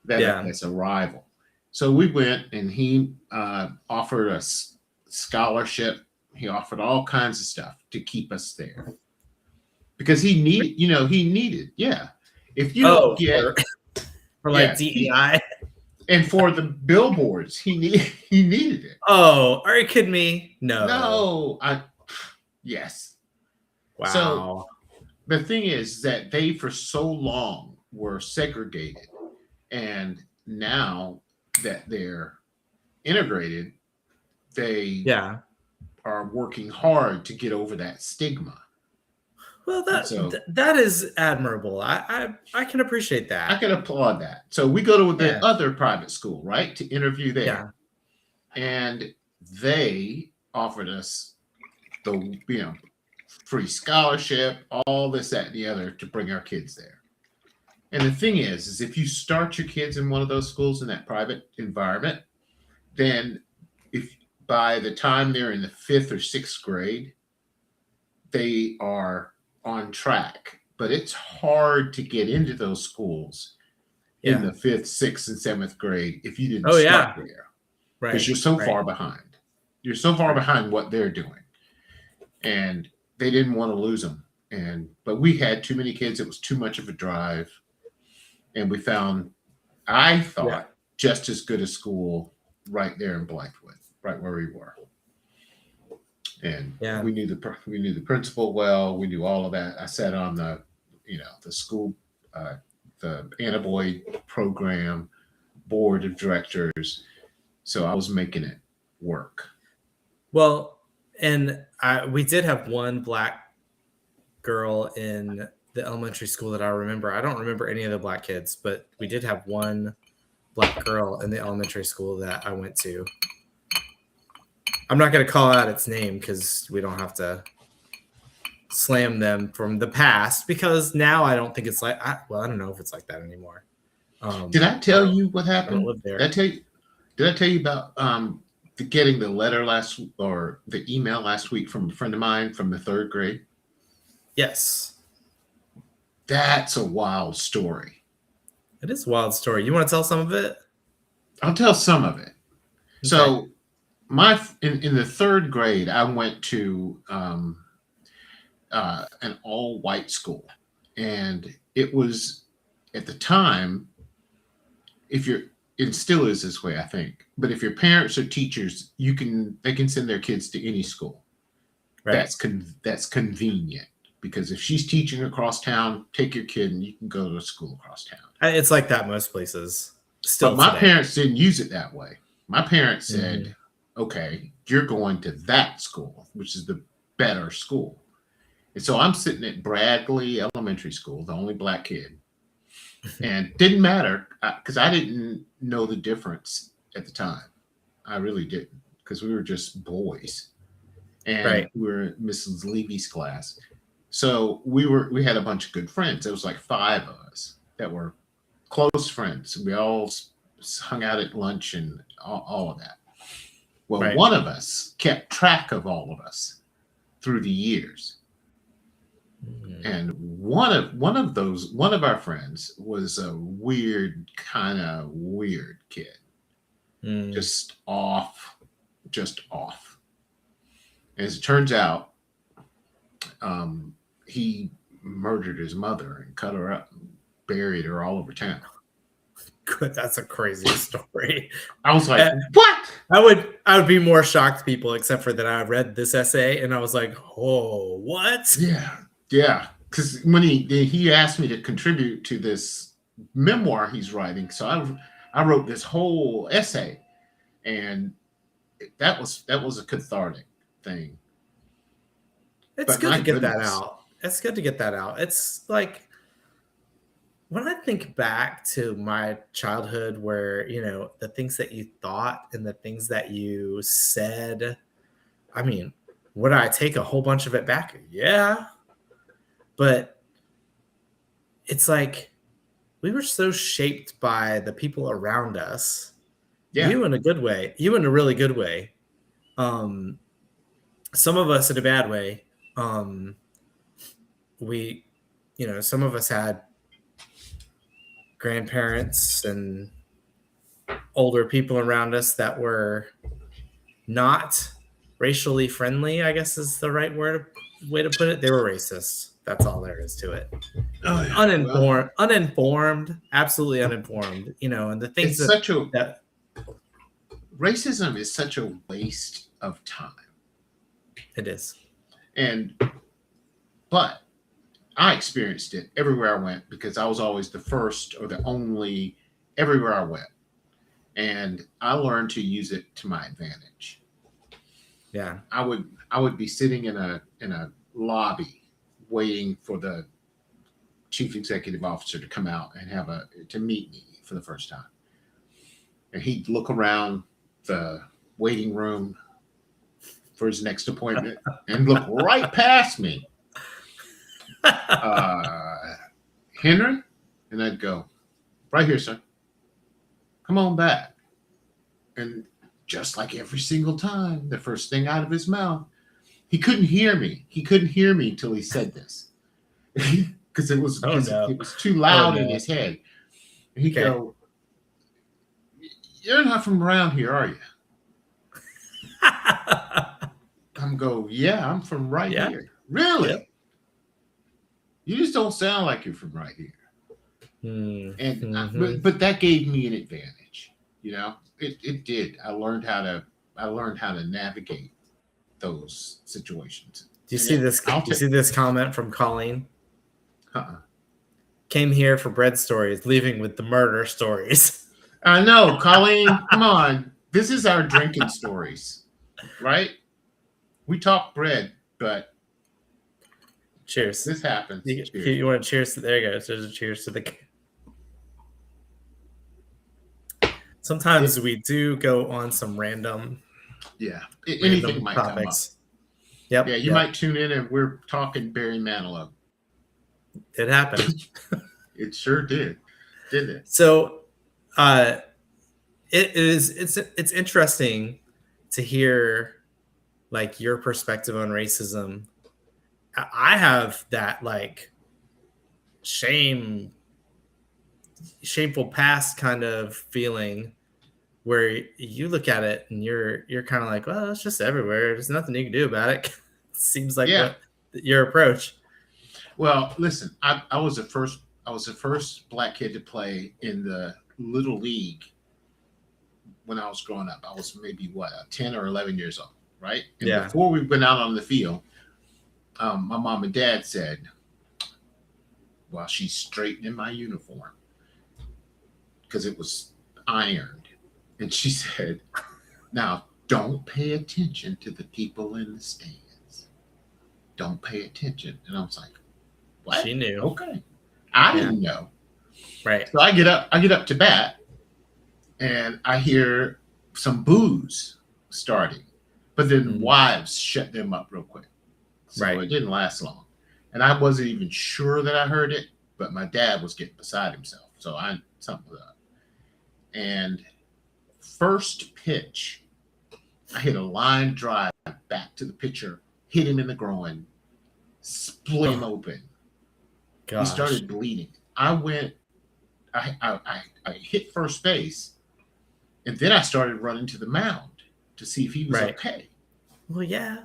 Yeah. that's a rival. So we went, and he offered us scholarship. He offered all kinds of stuff to keep us there because he needed, yeah. If you don't Oh, get, for like yeah, he DEI. and for the billboards, he needed it. Oh, are you kidding me? No. No, yes. So Wow. the thing is that they for so long were segregated, and now that they're integrated, they Yeah. are working hard to get over that stigma. Well, And so that is admirable. I can appreciate I that. can applaud that. So we go to the Yeah. other private school, right, to interview there. Yeah. And they offered us the, free scholarship, all this, that, and the other to bring our kids there. And the thing is if you start your kids in one of those schools in that private environment, then if by the time they're in the fifth or sixth grade, they are on track. But it's hard to get into those schools in Yeah. the fifth, sixth, and seventh grade if you didn't Oh start yeah. there because Right. you're so Right. far behind. You're so far Right. behind what they're doing. And they didn't want to lose them. But we had too many kids. It was too much of a drive. And we found, I Yeah. thought, just as good a school right there in Blythewood, right where we were. And Yeah. we knew the principal well. We knew all of that. I sat on the school, uh, the Attaboy program board of directors, so I was making it work. Well, and we did have one black girl in the elementary school that I remember. I don't remember any of the black kids, but we did have one black girl in the elementary school that I went to. I'm not going to call out its name because we don't have to slam them from the past, because now I don't think it's like, I don't know if it's like that anymore. Did I I tell you what don't happened? live there. Did I tell you about getting the letter or the email last week from a friend of mine from the third grade? Yes, That's a wild story. it is a wild story. You want to tell some of it? I'll tell some of it. Okay. So in the third grade, I went to an all white school, and it was at the time, if you're it still is this way, I think. But if your parents are teachers, they can send their kids to any school. Right. That's convenient because if she's teaching across town, take your kid and you can go to a school across town. It's like that most places But still my today. parents didn't use it that way. My parents Mhm. said, "Okay, you're going to that school, which is the better school." And so I'm sitting at Bradley Elementary School, the only black kid, and didn't matter because I didn't know the difference at the time. I really didn't because we were just boys, and Right. we were in Mrs. Levy's class. So we had a bunch of good friends. There was like 5 of us that were close friends. We all hung out at lunch and all of that. Well, Right. one of us kept track of all of us through the years. Mhm. And one of our friends was a kind of weird kid, Mm. just off. As it turns out, he murdered his mother and cut her up and buried her all over town. That's a crazy story. I was like, Uh, what? I would be more shocked, people, except for that I read this essay and I was like, oh, what? Yeah, yeah. Because when he asked me to contribute to this memoir he's writing, so I wrote this whole essay, and that was a cathartic thing. It's But good my to get that goodness, out. It's good to get that out. It's like when I think back to my childhood where, the things that you thought and the things that you said, I mean, would I take a whole bunch of it back? Yeah. But it's like we were so shaped by the people around us. yeah, You in a good way, you in a really good way. Um, some of us in a bad way. Um, we, some of us had grandparents and older people around us that were not racially friendly, I guess is the right way to put it. They were racist. That's all there is to it. oh yeah. Well, Uninformed, absolutely uninformed. And the things it's such a that racism is such a waste of time, it is. and but I experienced it everywhere I went because I was always the first or the only everywhere I went, and I learned to use it to my advantage. Yeah. I would be sitting in a lobby waiting for the chief executive officer to come out and to meet me for the first time. And he'd look around the waiting room for his next appointment and look right past me. Henry? And I'd go, right here, sir. Come on back. And just like every single time, the first thing out of his mouth, he couldn't hear me. He couldn't hear me until he said this. Because it was it was too loud in his head. And he'd go, "You're not from around here, are you?" I'm go, "Yeah, I'm from right here." Really? Yep. You just don't sound like you're from right here. Mm-hmm. But that gave me an advantage. It did. I learned how to navigate those situations. Do you see this? Do you see this comment from Colleen? Uh-uh. Came here for bread stories, leaving with the murder stories. I know, Colleen. Come on, this is our drinking stories, right? We talk bread, but cheers. This happens. You want to cheers? There you go. So there's a cheers to the. Sometimes we do go on some random. Yeah, anything might topics. come up. Yep. Yeah, you might tune in and we're talking Barry Manilow. It happened. It sure did, didn't it? So, it's interesting to hear like your perspective on racism. I have that like shameful past kind of feeling where you look at it and you're kind of like, well, it's just everywhere. There's nothing you can do about it. Seems like your approach. Well, listen, I was the first black kid to play in the little league when I was growing up. I was maybe 10 or 11 years old, right? And before we went out on the field, my mom and dad said, while she's straightening my uniform, because it was ironed, and she said, "Now don't pay attention to the people in the stands. Don't pay attention." And I was like, "What?" She knew. Okay. I didn't know. Right. So I get up to bat, and I hear some boos starting, but then wives shut them up real quick. So it didn't last long. And I wasn't even sure that I heard it, but my dad was getting beside himself. So something was up. And first pitch, I hit a line drive back to the pitcher, hit him in the groin, split him open. Gosh. He started bleeding. I hit first base, and then I started running to the mound to see if he was okay. Well, yeah.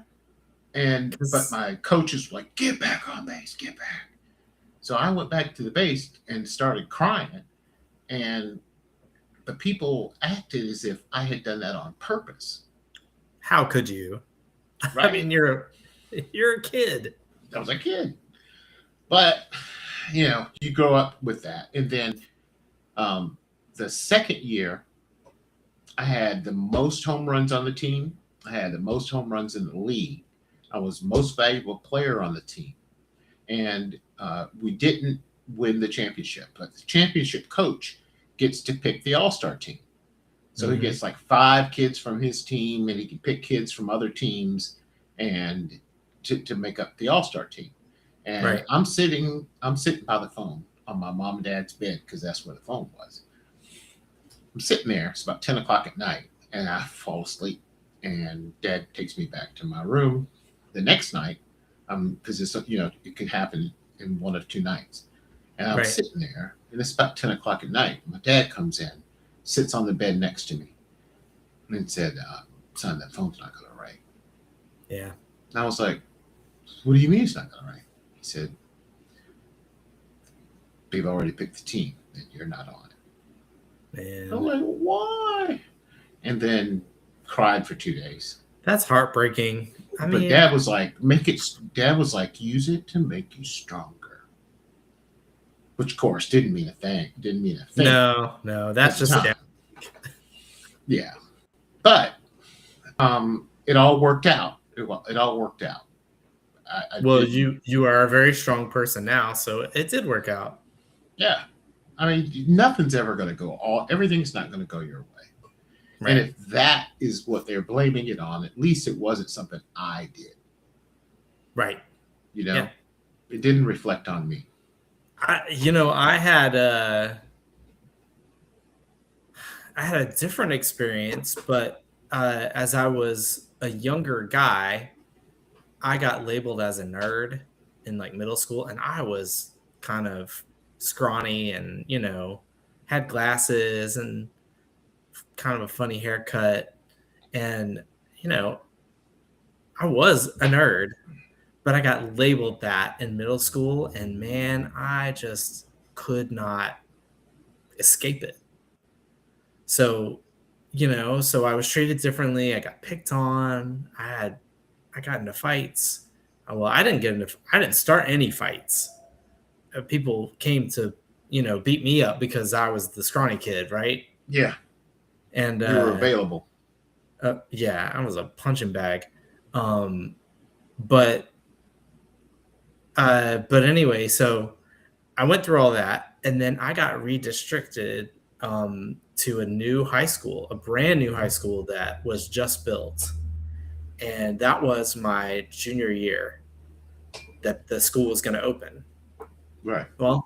But my coaches were like, "Get back on base, get back." So I went back to the base and started crying. And but people acted as if I had done that on purpose. How could you? Right? I mean, you're a kid. I was a kid. But, you grow up with that. And then the second year, I had the most home runs on the team. I had the most home runs in the league. I was most valuable player on the team. And we didn't win the championship, but the championship coach gets to pick the all-star team. So he gets like 5 kids from his team, and he can pick kids from other teams and to make up the all-star team. And Right. I'm sitting by the phone on my mom and dad's bed, because that's where the phone was. I'm sitting there. It's about 10 o'clock at night, and I fall asleep. And dad takes me back to my room the next night, because it's, it could happen in one of 2 nights. And I'm Right. sitting there, and it's about 10 o'clock at night. My dad comes in, sits on the bed next to me, and said, "Son, that phone's not going to ring." Yeah. And I was like, "What do you mean it's not going to ring?" He said, "They've already picked the team, and you're not on it." Man. I'm like, "Why?" And then cried for 2 days. That's heartbreaking. But dad was like, use it to make you stronger. Which, of course, didn't mean a thing. No, that's just time. Yeah. But it all worked out. It all worked out. You are a very strong person now, so it did work out. Yeah. I mean, nothing's ever going to go everything's not going to go your way. Right. And if that is what they're blaming it on, at least it wasn't something I did. Right. It didn't reflect on me. I had a different experience, but as I was a younger guy, I got labeled as a nerd in like middle school, and I was kind of scrawny and, had glasses and kind of a funny haircut. And, I was a nerd, but I got labeled that in middle school, and man, I just could not escape it. So, so I was treated differently. I got picked on. I got into fights. Well, I didn't start any fights. People came to, beat me up because I was the scrawny kid, right? Yeah. And you were available. Yeah, I was a punching bag. But anyway, so I went through all that, and then I got redistricted to a new high school, a brand new high school that was just built. And that was my junior year that the school was going to open. Right. Well,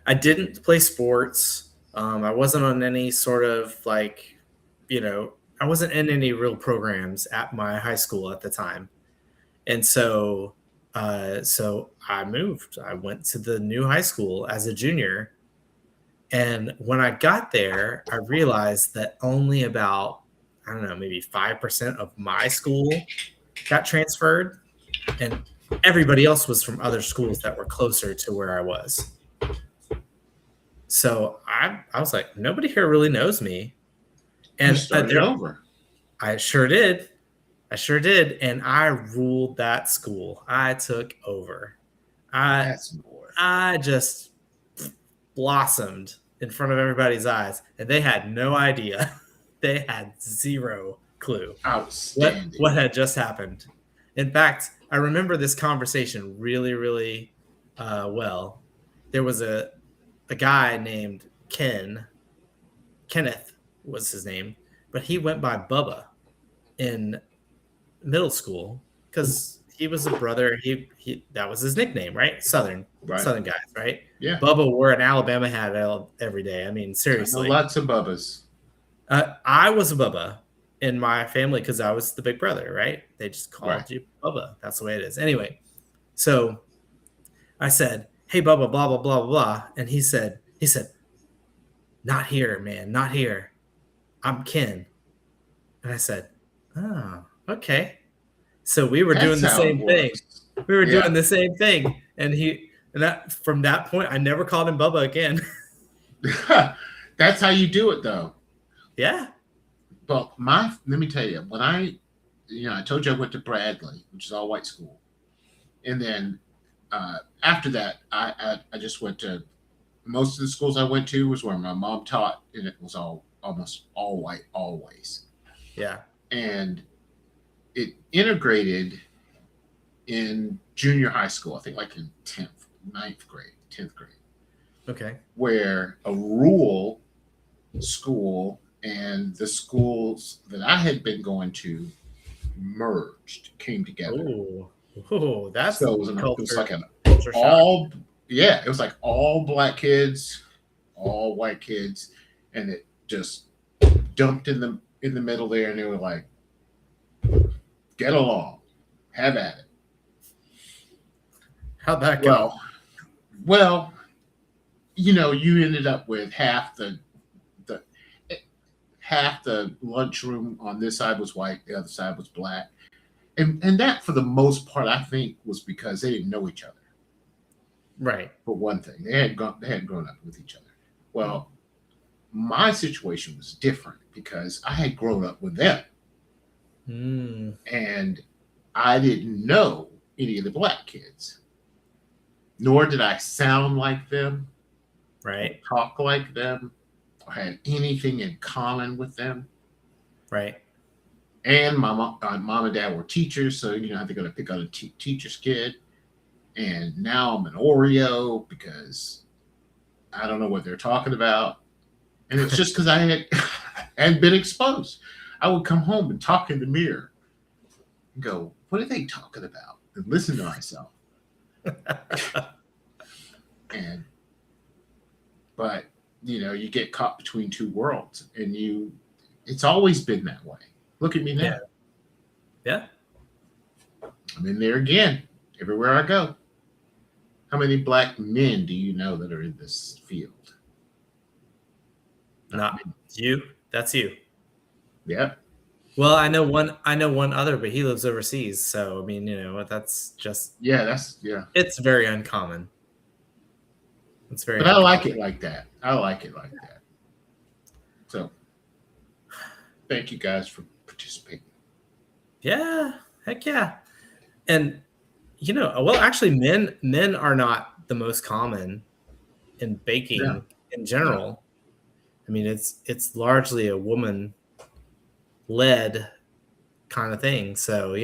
I didn't play sports. I wasn't on any sort of I wasn't in any real programs at my high school at the time. And so I moved. I went to the new high school as a junior. And when I got there, I realized that only about, I don't know, maybe 5% of my school got transferred. And everybody else was from other schools that were closer to where I was. So I was like, nobody here really knows me. And you started over. I sure did. And I ruled that school. I took over. I just blossomed in front of everybody's eyes, and they had no idea. They had zero clue what had just happened. In fact, I remember this conversation really, really well. There was a guy named Kenneth was his name, but he went by Bubba in middle school because he was a brother. He that was his nickname, right? Southern guys, right? Yeah. Bubba wore an Alabama hat every day. I mean, seriously. I know lots of Bubbas. I was a Bubba in my family because I was the big brother, right? They just called you Bubba. That's the way it is. Anyway, so I said, "Hey, Bubba, blah, blah, blah, blah." And he said, "Not here, man, not here. I'm Ken." And I said, "Oh, okay." So we were doing the same thing. We were doing the same thing. And from that point, I never called him Bubba again. That's how you do it, though. Yeah. But let me tell you, when I told you I went to Bradley, which is all white school, and then after that, I just went to most of the schools I went to was where my mom taught, and it was almost all white always, Yeah. and it integrated in junior high school. I think like in 10th, ninth grade, 10th grade, Okay. where a rural school and the schools that I had been going to merged, came together. Oh, that's So it was like an culture shock. it was like all black kids, all white kids, and it just dumped in the middle there, and they were like, get along, have at it. How'd that go? Well, you ended up with the half the lunchroom on this side was white, the other side was black. And that for the most part I think was because they didn't know each other. Right. For one thing. They hadn't grown up with each other. Well, my situation was different because I had grown up with them. And I didn't know any of the black kids. Nor did I sound like them. Right. Talk like them. Or had anything in common with them. Right. And my mom and dad were teachers, so they're going to pick on a teacher's kid. And now I'm an Oreo because I don't know what they're talking about. And it's just because I had been exposed. I would come home and talk in the mirror and go, what are they talking about? And listen to myself. But you get caught between two worlds, and it's always been that way. Look at me now. Yeah. I'm in there again, everywhere I go. How many black men do you know that are in this field? Not you. That's you. Yep. Well, I know one other, but he lives overseas. So I mean, that's just it's very uncommon. It's very. But uncommon. I like it like that. So, thank you guys for participating. Yeah, heck yeah, and well, actually, men are not the most common in baking in general. I mean, it's largely a woman led kind of thing. So,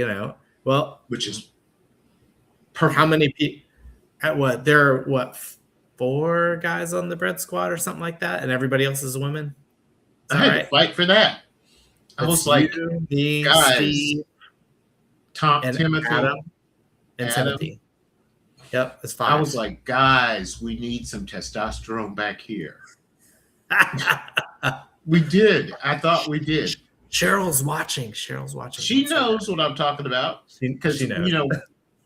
well, which is perfect. How many people at what? There are 4 guys on the bread squad or something like that, and everybody else is women. I had to fight for that. I was like, guys, Steve, Timothy, Adam, and Timothy. Yep, it's 5. I was like, guys, we need some testosterone back here. We did. I thought we did. Cheryl's watching. She knows what I'm talking about. Because,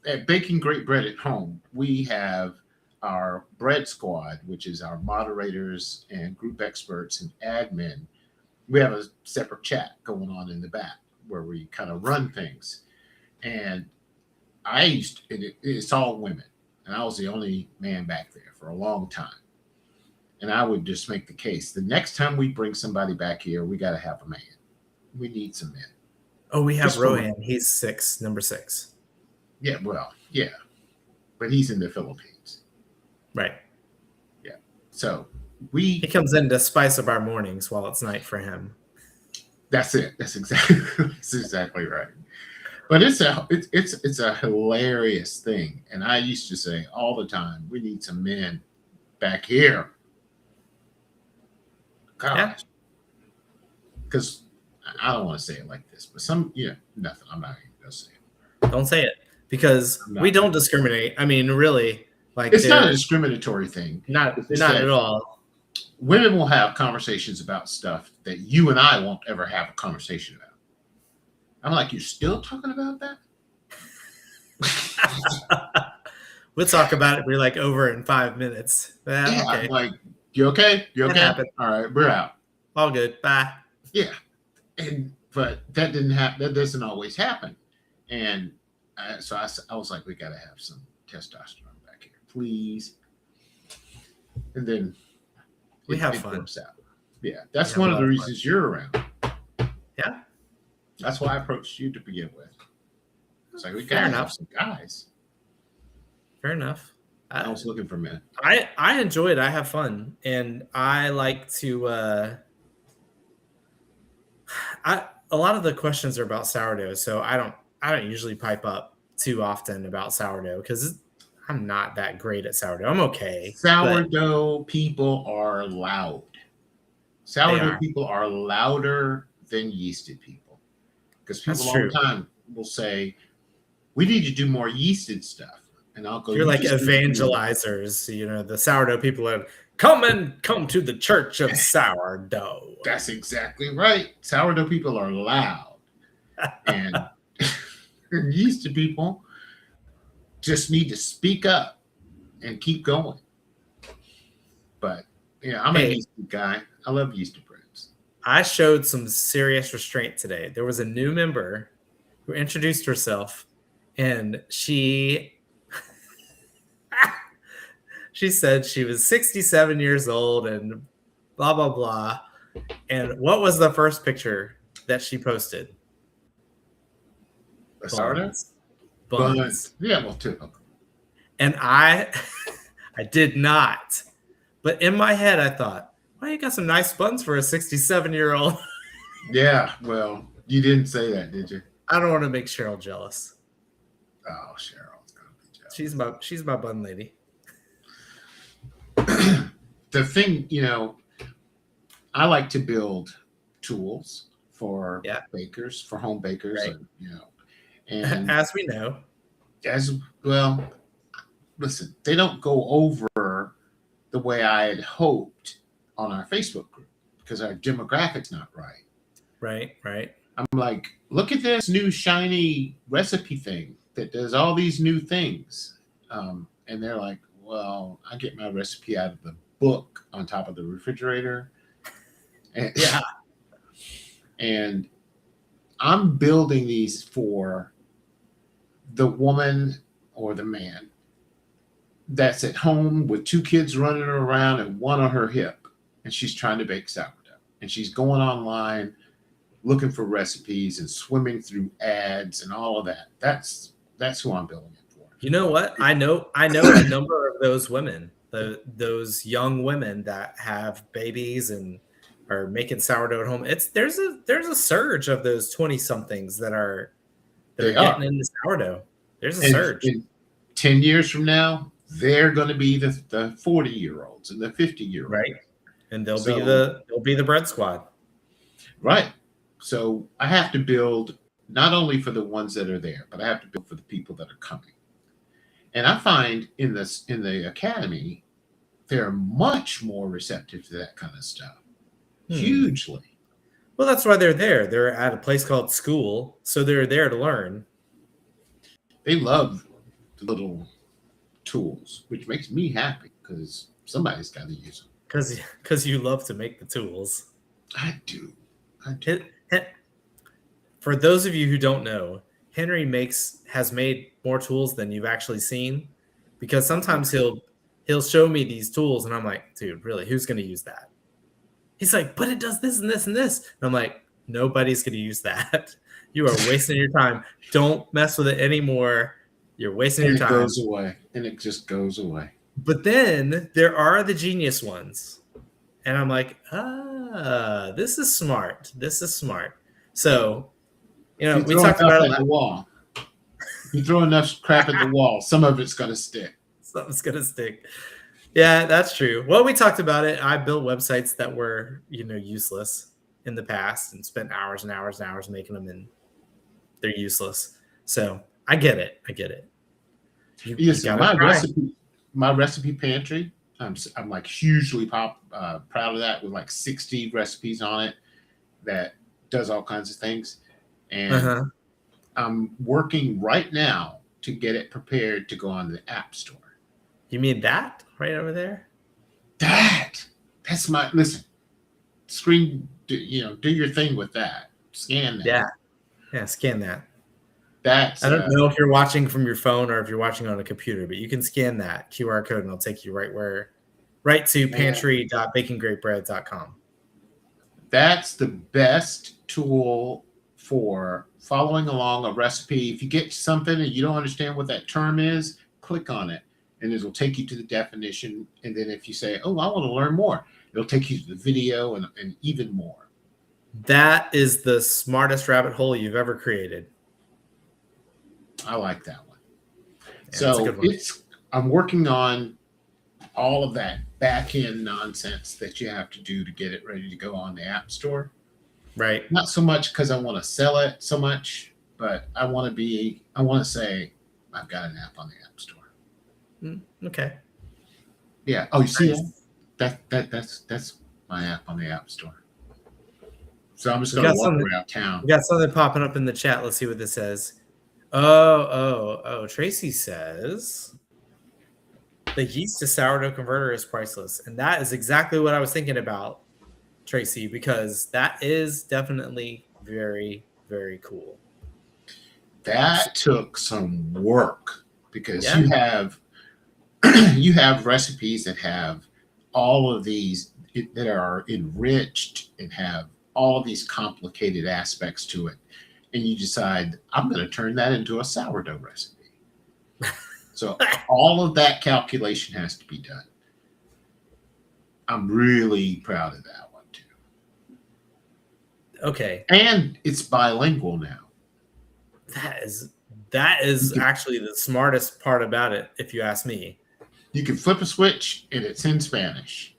at Baking Great Bread at Home, we have our bread squad, which is our moderators and group experts and admin. We have a separate chat going on in the back where we kind of run things. And it's all women. And I was the only man back there for a long time. And I would just make the case. The next time we bring somebody back here, we got to have a man. We need some men. Oh, we have Rohan. He's number 6. Yeah, well, yeah. But he's in the Philippines. Right. Yeah. So he comes in to spice up our mornings while it's night for him. That's it. That's exactly right. But it's a hilarious thing. And I used to say all the time, we need some men back here. Gosh. Because I don't want to say it like this, but nothing. I'm not even going to say it. Don't say it because we don't discriminate. I mean, really, it's not a discriminatory thing. Not at all. Women will have conversations about stuff that you and I won't ever have a conversation about. I'm like, you're still talking about that? We'll talk about it. We're like over in 5 minutes. Okay. I'm like, you okay? You okay? All right, we're out. All good. Bye. Yeah. But that didn't happen. That doesn't always happen. And so I was like, we got to have some testosterone back here, please. And then we have fun. Yeah, that's We have one a of the lot of fun. reasons you're around. Yeah, That's why I approached you to begin with. It's like we fair gotta have enough. some guys. Fair enough. I I, was looking for men. I enjoy it. I have fun, and I like to. A lot of the questions are about sourdough, so I don't usually pipe up too often about sourdough because I'm not that great at sourdough. I'm okay, but Sourdough people are loud. they Sourdough are. people are louder than yeasted people because That's people all the true. time will say, "We need to do more yeasted stuff," and I'll go, You're "You like just need to do." evangelizers, the sourdough people are come to the church of sourdough. That's exactly right. Sourdough people are loud, and yeasted people just need to speak up and keep going. But yeah, I'm a Hey, yeasted guy. I love yeasted breads. I showed some serious restraint today. There was a new member who introduced herself, and she said she was 67 years old and blah blah blah. And what was the first picture that she posted? A sourdough Buns. bun. Buns. Yeah, well, too. And I I did not. But in my head I thought, well, you got some nice buns for a 67-year-old. Yeah, well, you didn't say that, did you? I don't want to make Cheryl jealous. Oh, Cheryl's gonna be She's my bun lady. jealous. The thing, I like to build tools for Yeah. bakers, for home bakers, Right. and As we know. as well. Listen, they don't go over the way I had hoped on our Facebook group because our demographic's not right. Right. I'm like, look at this new shiny recipe thing that does all these new things. And they're like, well, I get my recipe out of the book on top of the refrigerator. And, Yeah. and I'm building these for the woman or the man that's at home with two kids running around and one on her hip. And she's trying to bake sourdough. And she's going online looking for recipes and swimming through ads and all of that. That's who I'm building it for. You know what? I know a number of those women, those young women that have babies and are making sourdough at home. There's a surge of those 20 somethings that are They getting are. into sourdough. There's a And surge. in 10 years from now, they're going to be the 40-year-olds and the 50-year-olds. Right. And they'll So- be the bread squad. Right. So I have to build not only for the ones that are there, but I have to build for the people that are coming. And I find in the academy, they're much more receptive to that kind of stuff. Hugely. Well, that's why they're there. They're at a place called school, so they're there to learn. They love the little tools, which makes me happy because somebody's got to use them. Because you love to make the tools. I do. For those of you who don't know, Henry has made more tools than you've actually seen, because sometimes he'll show me these tools and I'm like, dude, really, who's going to use that? He's like, but it does this and this and this. And I'm like, nobody's going to use that. You are wasting your time. Don't mess with it anymore. You're wasting your time. It goes away, and it just goes away. But then there are the genius ones. And I'm like, this is smart. This is smart. So, we talked about it. The wall. If you throw enough crap at the wall, some of it's going to stick. Something's going to stick. Yeah, that's true. Well, we talked about it. I built websites that were, useless in the past and spent hours and hours and hours making them, and they're useless. So I get it. Yes, my recipe pantry. I'm like hugely proud of that, with like 60 recipes on it that does all kinds of things. And I'm working right now to get it prepared to go on the App Store. You mean that right over there? That's my listen. Screen, do your thing with that. Scan that. Yeah. Scan that. I don't know if you're watching from your phone or if you're watching on a computer, but you can scan that QR code and it'll take you right to pantry.bakinggreatbread.com. That's the best tool for following along a recipe. If you get something and you don't understand what that term is, click on it and it'll take you to the definition. And then if you say, oh, I want to learn more, it'll take you to the video and even more. That is the smartest rabbit hole you've ever created. I like that one. Yeah, So I'm working on all of that back end nonsense that you have to do to get it ready to go on the App Store. Right. Not so much because I want to sell it so much, but I want to say I've got an app on the App Store. Okay. Yeah. Oh, you see that's my app on the App Store. So I'm just going to walk around town. We got something popping up in the chat. Let's see what this says. Oh. Tracy says the yeast to sourdough converter is priceless. And that is exactly what I was thinking about, Tracy, because that is definitely very, very cool. That took some work because you have recipes that have all of these that are enriched and have all of these complicated aspects to it. And you decide, I'm going to turn that into a sourdough recipe. So all of that calculation has to be done. I'm really proud of that one too. Okay. And it's bilingual now. That is actually the smartest part about it, if you ask me. You can flip a switch and it's in Spanish.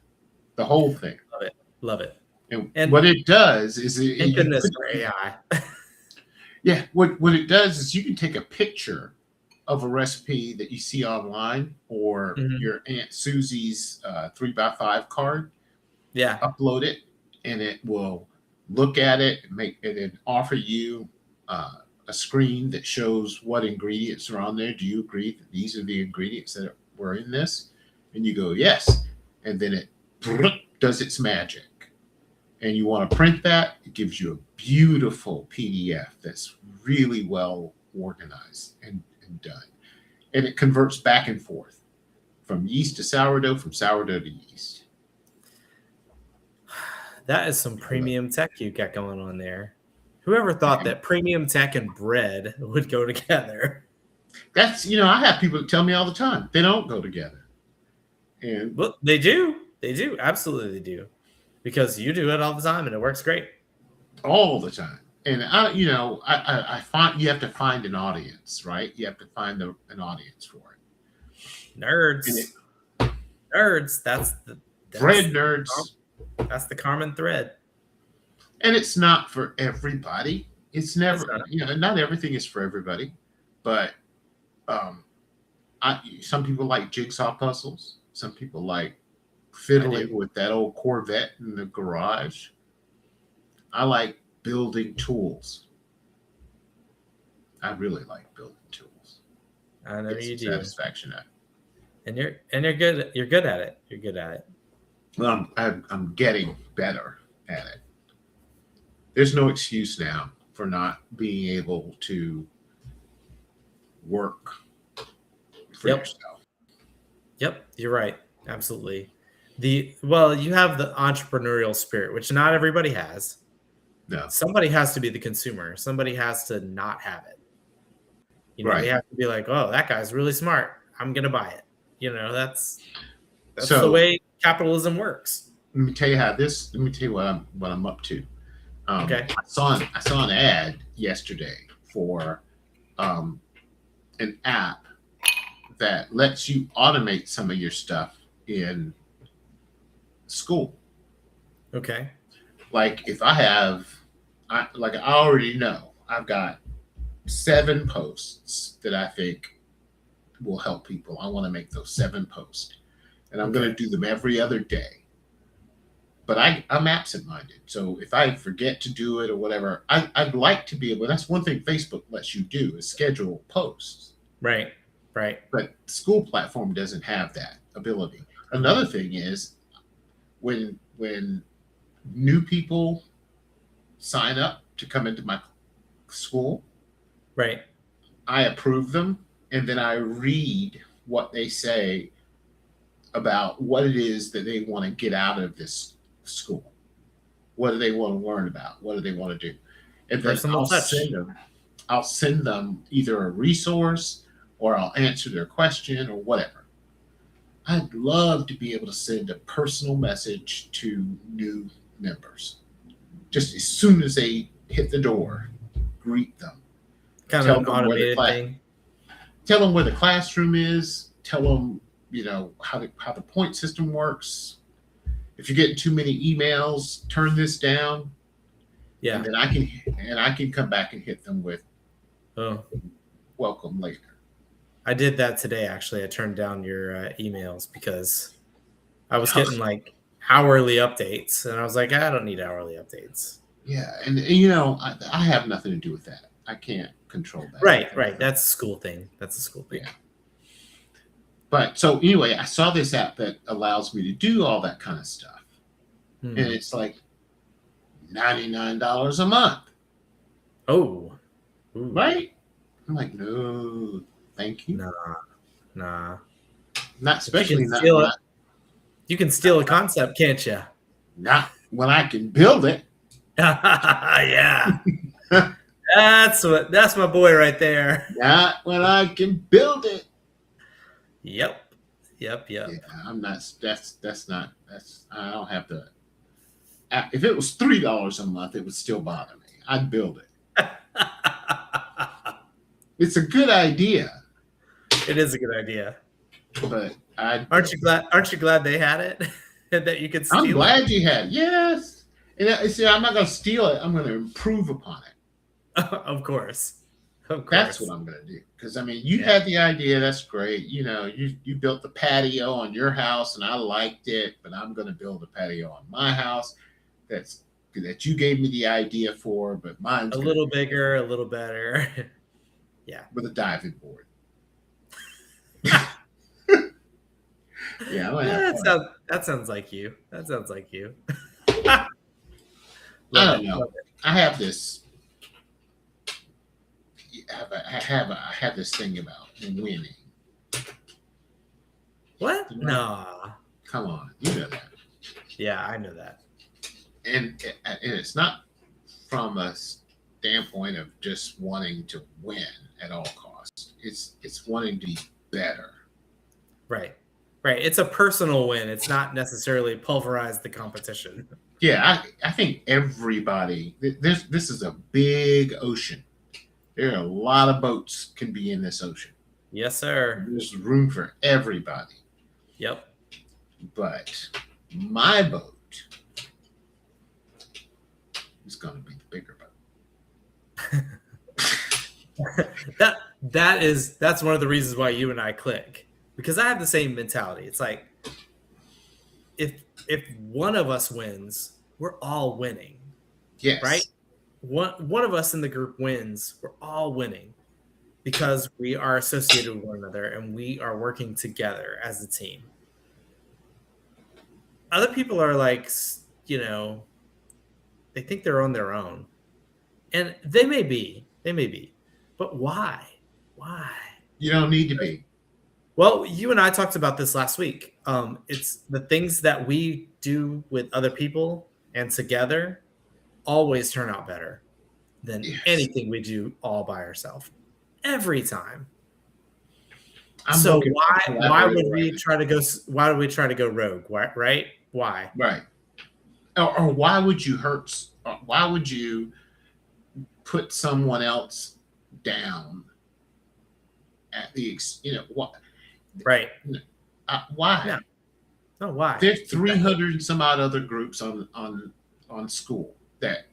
The whole thing. Love it. And what it does is thank goodness for AI. Yeah, what it does is you can take a picture of a recipe that you see online or your Aunt Susie's 3x5 card. Yeah. Upload it and it will look at it and offer you a screen that shows what ingredients are on there. Do you agree that these are the ingredients that were in this? And you go, yes. And then it does its magic. And you want to print that, it gives you a beautiful PDF that's really well organized and done. And it converts back and forth from yeast to sourdough, from sourdough to yeast. That is some premium tech you got going on there. Whoever thought that premium tech and bread would go together? That's, I have people that tell me all the time they don't go together. And well, they do. They do. Absolutely they do. Because you do it all the time and it works great. All the time. And I find you have to find an audience, right? You have to find an audience for it. Nerds. Nerds. That's bread nerds. That's the common thread. And it's not for everybody. It's never, not everything is for everybody. But some people like jigsaw puzzles. Some people like fiddling with that old Corvette in the garage. I like building tools. I really like building tools. I know you do. Satisfaction at it. And you're good. You're good at it. You're good at it. Well, I'm getting better at it. There's no excuse now for not being able to work for yourself. Yep, you're right. Absolutely. You have the entrepreneurial spirit, which not everybody has. No. Somebody has to be the consumer. Somebody has to not have it. They have to be like, oh, that guy's really smart. I'm going to buy it. That's the way capitalism works. Let me tell you what I'm up to. Okay. I saw an ad yesterday for an app that lets you automate some of your stuff in school. Okay. Like if I already know I've got 7 posts that I think will help people. I want to make those 7 posts, and I'm going to do them every other day. But I'm absent-minded, so if I forget to do it or whatever, I'd like to be able. That's one thing Facebook lets you do is schedule posts. Right. But the school platform doesn't have that ability. Another thing is when new people sign up to come into my school, right, I approve them, and then I read what they say about what it is that they want to get out of this school. What do they want to learn about? What do they want to do? And then Personal touch. I'll send them either a resource or I'll answer their question or whatever. I'd love to be able to send a personal message to new members. Just as soon as they hit the door, greet them. Kind of Tell an them where the automated class, thing. tell them where the classroom is. Tell them, how the point system works. If you're getting too many emails, turn this down, Yeah. and then I can come back and hit them with Oh, welcome later. I did that today. Actually, I turned down your emails because I was getting like hourly updates, and I was like, I don't need hourly updates. Yeah, and I have nothing to do with that. I can't control that. Right. That's a school thing. That's a school thing. Yeah. But so anyway, I saw this app that allows me to do all that kind of stuff, Hmm. and it's like $99 a month, Oh, ooh. right? I'm like, no, thank you. Nah. Not especially not, You can steal a concept, can't you? not when I can build it. Yeah. That's my boy right there. Not when I can build it. Yep. Yeah, I'm not. That's not. That's I don't have to. If it was $3 a month, it would still bother me. I'd build it. It's a good idea, It is a good idea. but Aren't you glad they had it? That you could steal I'm glad you had it. Yes. And see, I'm not going to steal it. I'm going to improve upon it. Of course. That's what I'm going to do. Because I mean, you had the idea. That's great. You built the patio on your house, and I liked it. But I'm going to build a patio on my house. That you gave me the idea for, but mine's a little bigger, a little better. Yeah. With a diving board. Yeah, that sounds like you. That sounds like you. I don't know. I have this. I have this thing about winning. What? Nah. Come on, you know that. Yeah, I know that. And it's not from a standpoint of just wanting to win at all costs. It's wanting to be better. Right. It's a personal win. It's not necessarily pulverize the competition. Yeah, I think everybody. This is a big ocean. There are a lot of boats can be in this ocean. Yes, sir. There's room for everybody. Yep. But my boat is going to be the bigger boat. That's one of the reasons why you and I click, because I have the same mentality. It's like if one of us wins, we're all winning. Yes. Right? One of us in the group wins, we're all winning because we are associated with one another and we are working together as a team. Other people are like, they think they're on their own. And they may be. But why? Why? You don't need to be. Well, you and I talked about this last week. It's the things that we do with other people and together always turn out better than anything we do all by ourselves. Every time. So why would we try to go? Why do we try to go rogue? Right? Why? Right. Or why would you hurt? Why would you put someone else down at the what? Right. Why? Yeah. No, why? There's 300 and some odd other groups on school that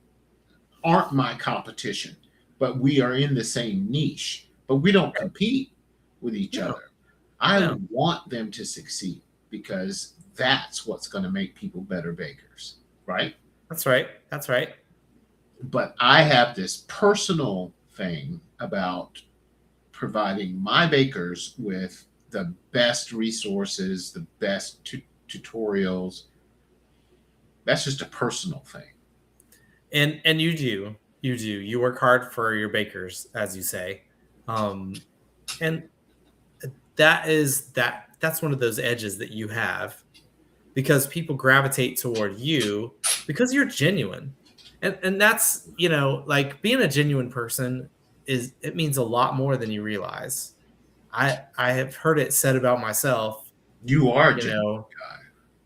aren't my competition, but we are in the same niche, but we don't compete with each other. I want them to succeed because that's what's going to make people better bakers, right? That's right. But I have this personal thing about providing my bakers with the best resources, the best tutorials. That's just a personal thing. And you work hard for your bakers, as you say. And that's one of those edges that you have because people gravitate toward you because you're genuine. And that's, like being a genuine person it means a lot more than you realize. I have heard it said about myself, You are a you genuine know, guy.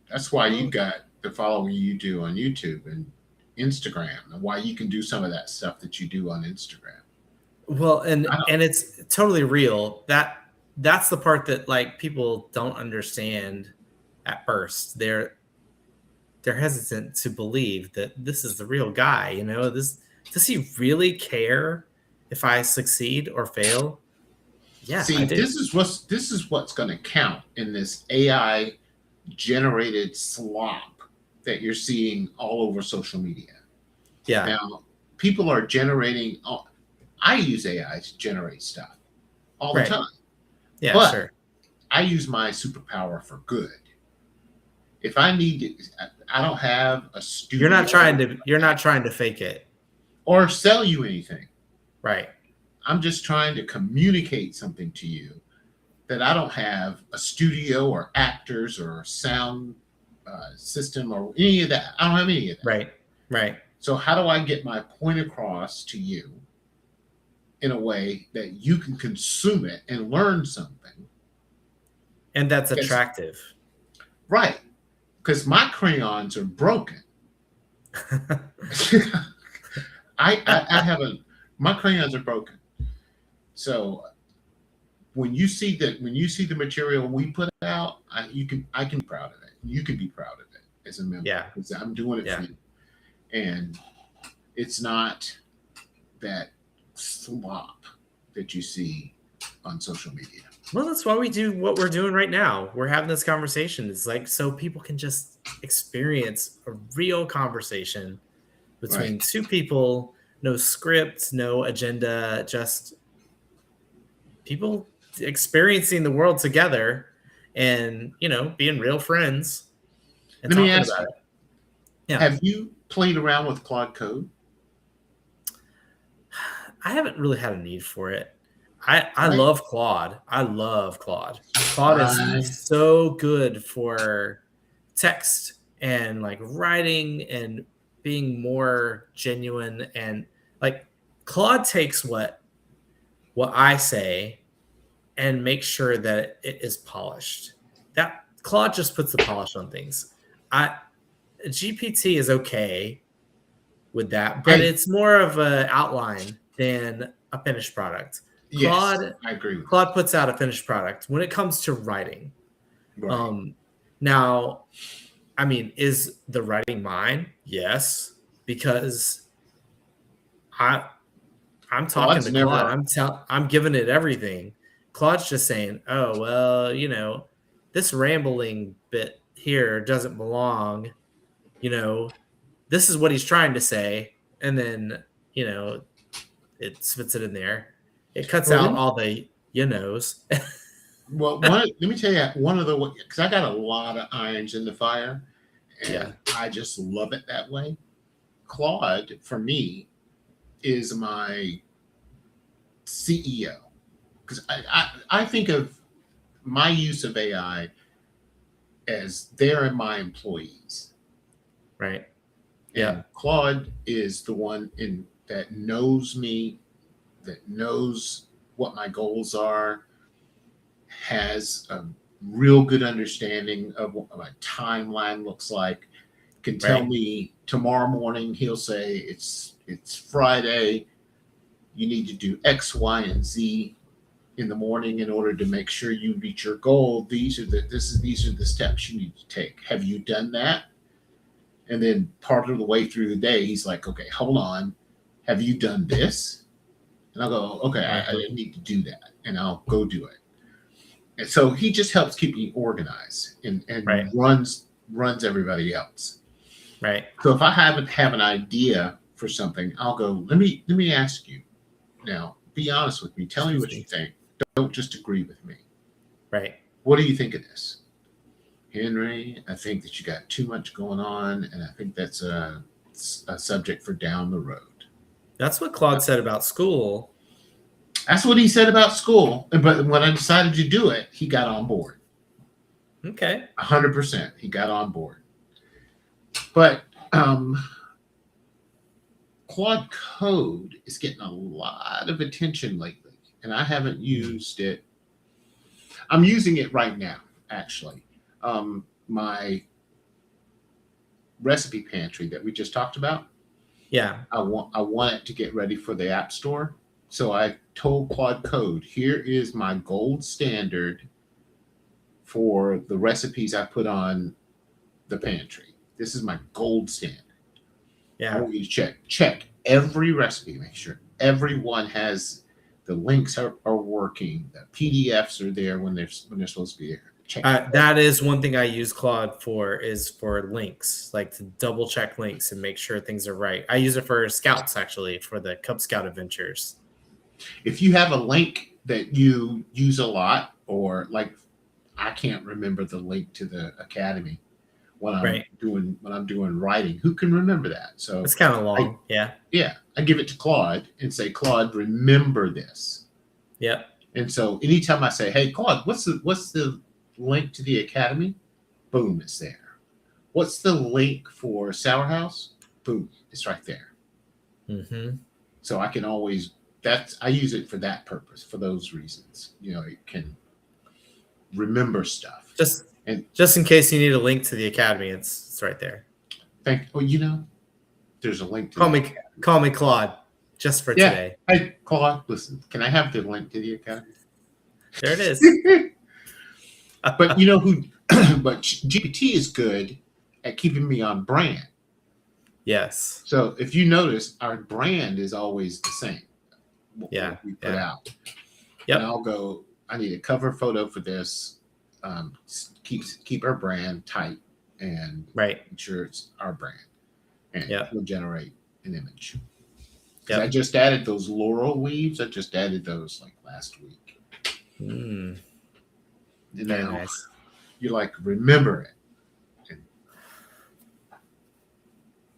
That's why you well, got the following you do on YouTube and Instagram, and why you can do some of that stuff that you do on Instagram. well, I don't, and it's totally real. That's the part that like people don't understand at first. They're hesitant to believe that this is the real guy. This does he really care if I succeed or fail? Yeah, I See, do. this is what's going to count in this AI generated slop that you're seeing all over social media. Yeah, Now, people are generating. I use AI to generate stuff all the right. time, Yeah, but sure. I use my superpower for good. If I need to, I don't have a studio You're not trying to fake it. or sell you anything. Right. I'm just trying to communicate something to you that I don't have a studio or actors or sound system or any of that. I don't have any of that. Right. Right. So, how do I get my point across to you in a way that you can consume it and learn something? And that's It's attractive. right, because my crayons are broken. I have my crayons are broken. So when you see the material we put out, I can be proud of it. You can be proud of it as a member Yeah. because I'm doing it for Yeah. you, and it's not that slop that you see on social media. Well, that's why we do what we're doing right now. We're having this conversation. It's like so people can just experience a real conversation between Right. two people, no script, no agenda, just people experiencing the world together and, being real friends and Let me talking ask about you: it. Yeah. have you played around with Claude Code? I haven't really had a need for it. I I love Claude. I love Claude. Claude is I so good for text and like writing and being more genuine and like Claude takes what I say and makes sure that it is polished. That Claude just puts the polish on things. I GPT is okay with that, but hey it's more of an outline than a finished product. yes, Claude I agree with that. Claude puts out a finished product when it comes to writing. Right. Um, now, I mean, is the writing mine? Yes, because I I'm talking Claude's to Claude. never I'm giving it everything. Claude's just saying, "Oh well, this rambling bit here doesn't belong." You know, this is what he's trying to say, and then you know it spits it in there. It cuts well. out all the you knows. Well, let me tell you one of the because I got a lot of irons in the fire, Yeah, and I just love it that way. Claude for me is my CEO because I think of my use of AI as they're my employees, right. Yeah, and Claude is the one in that knows me, that knows what my goals are, has a real good understanding of what my timeline looks like, can tell right. me tomorrow morning he'll say it's Friday, you need to do X, Y, and Z in the morning in order to make sure you reach your goal. These are the steps you need to take. Have you done that? And then part of the way through the day, he's like, okay, hold on. Have you done this? And I'll go, okay, I Uh-huh. need to do that. And I'll go do it. And so he just helps keep me organized and Right, runs everybody else. right. So if I haven't have an idea for something, I'll go, let me ask you now, be honest with me. Tell me Excuse what you me. think. Don't just agree with me. Right. What do you think of this? Henry, I think that you got too much going on, and I think that's a subject for down the road. That's what Claude said about school. That's what he said about school. But when I decided to do it, he got on board. Okay. 100%. He got on board. But Um, Claude Code is getting a lot of attention lately, and I haven't used it. I'm using it right now, actually. My recipe pantry that we just talked about. Yeah. I want it to get ready for the App Store. So I told Claude Code, here is my gold standard for the recipes I put on the pantry. This is my gold standard. I Yeah. want you to check every recipe, make sure everyone has the links are working, the PDFs are there when they're supposed to be there. Check That is one thing I use Claude for, is for links, like to double check links and make sure things are right. I use it for scouts, actually, for the Cub Scout adventures. if you have a link that you use a lot, or like I can't remember the link to the academy when Right. I'm doing writing. Who can remember that? So It's kind of long. Yeah. I give it to Claude and say, Claude, remember this. Yep. And so anytime I say, hey Claude, what's the link to the academy? Boom, it's there. What's the link for Sour House? Boom, it's right there. Mm-hmm. So I can always I use it for that purpose, for those reasons. It can remember stuff. Just in case you need a link to the academy, it's right there. There's a link to Call me Claude, just for today. Hey Claude, listen, can I have the link to the academy? There it is. But but GPT is good at keeping me on brand. Yes. So if you notice, our brand is always the same. Yeah. What we put out. Yep. And I'll go, I need a cover photo for this. Keep our brand tight and right. make sure it's our brand. And we'll generate an image. I just added those laurel weaves. I just added those like last week. Mm. And now nice. You remember it.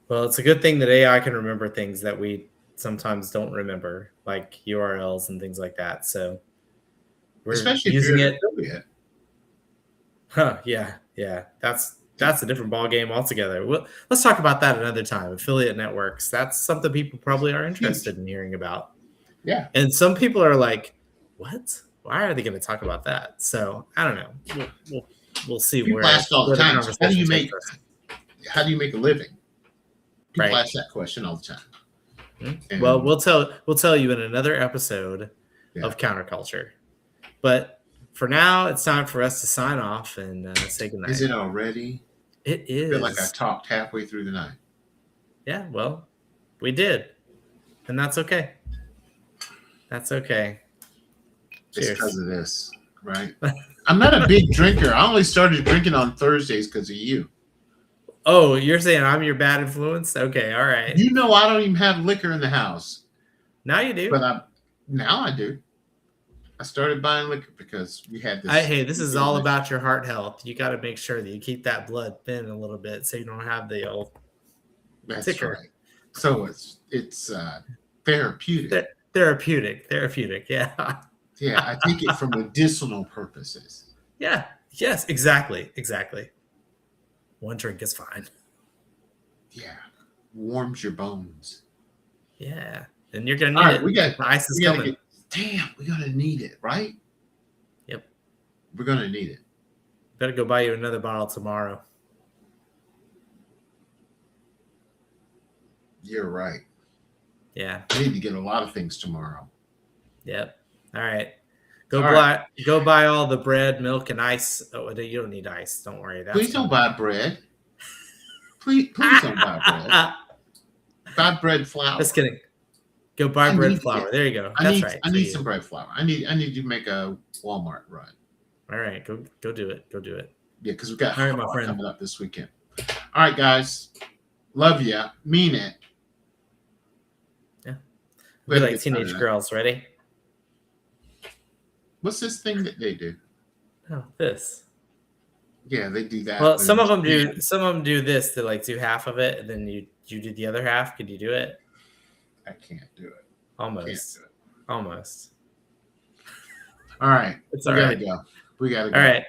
Well, it's a good thing that AI can remember things that we sometimes don't remember, like URLs and things like that. So we're especially using if you're affiliate. Huh? Yeah. That's a different ball game altogether. Let's talk about that another time. Affiliate networks. That's something people probably are interested in hearing about. Yeah. And some people are like, "What? Why are they going to talk about that?" So I don't know. We'll see people ask all the time. How do you make a living? People ask that question all the time. Mm-hmm. Well, we'll tell you in another episode of Counterculture. But for now, it's time for us to sign off and say goodnight. Is it already? It is. I feel like I talked halfway through the night. Yeah, well, we did. And that's okay. That's okay. It's because of this, right? I'm not a big drinker. I only started drinking on Thursdays because of you. Oh, you're saying I'm your bad influence? Okay, all right. I don't even have liquor in the house. Now you do. But now I do. I started buying liquor because we had this. Hey, this is all about your heart health. You got to make sure that you keep that blood thin a little bit so you don't have the old ticker. Right. So it's therapeutic. Therapeutic. Yeah. Yeah, I take it for medicinal purposes. Yeah. Yes. Exactly. One drink is fine. Yeah. Warms your bones. Yeah. And you're gonna need it. The ice is coming. We're gonna need it, right? Yep. We're gonna need it. Better go buy you another bottle tomorrow. You're right. Yeah. I need to get a lot of things tomorrow. Yep. All right. Go buy all the bread, milk, and ice. Oh, you don't need ice. Don't worry. Please don't buy bread. Please don't buy bread. Buy bread flour. Just kidding. Go buy bread flour. There you go. That's right. I need some bread flour. I need to make a Walmart run. All right. Go do it. Go do it. Yeah, because we've got my friend coming up this weekend. All right, guys. Love ya. Mean it. Yeah. We're like teenage girls. Ready? What's this thing that they do? Oh, this. Yeah, they do that. Well, some of them do. Some of them do this. They do half of it, and then you do the other half. Could you do it? I can't do it. Almost. Almost. All right. It's all right. We gotta go. All right.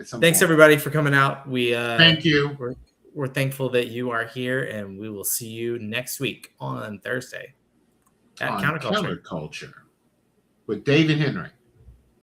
Thanks everybody for coming out. Thank you. we're thankful that you are here, and we will see you next week on Thursday at On Counterculture. counterculture with David Henry.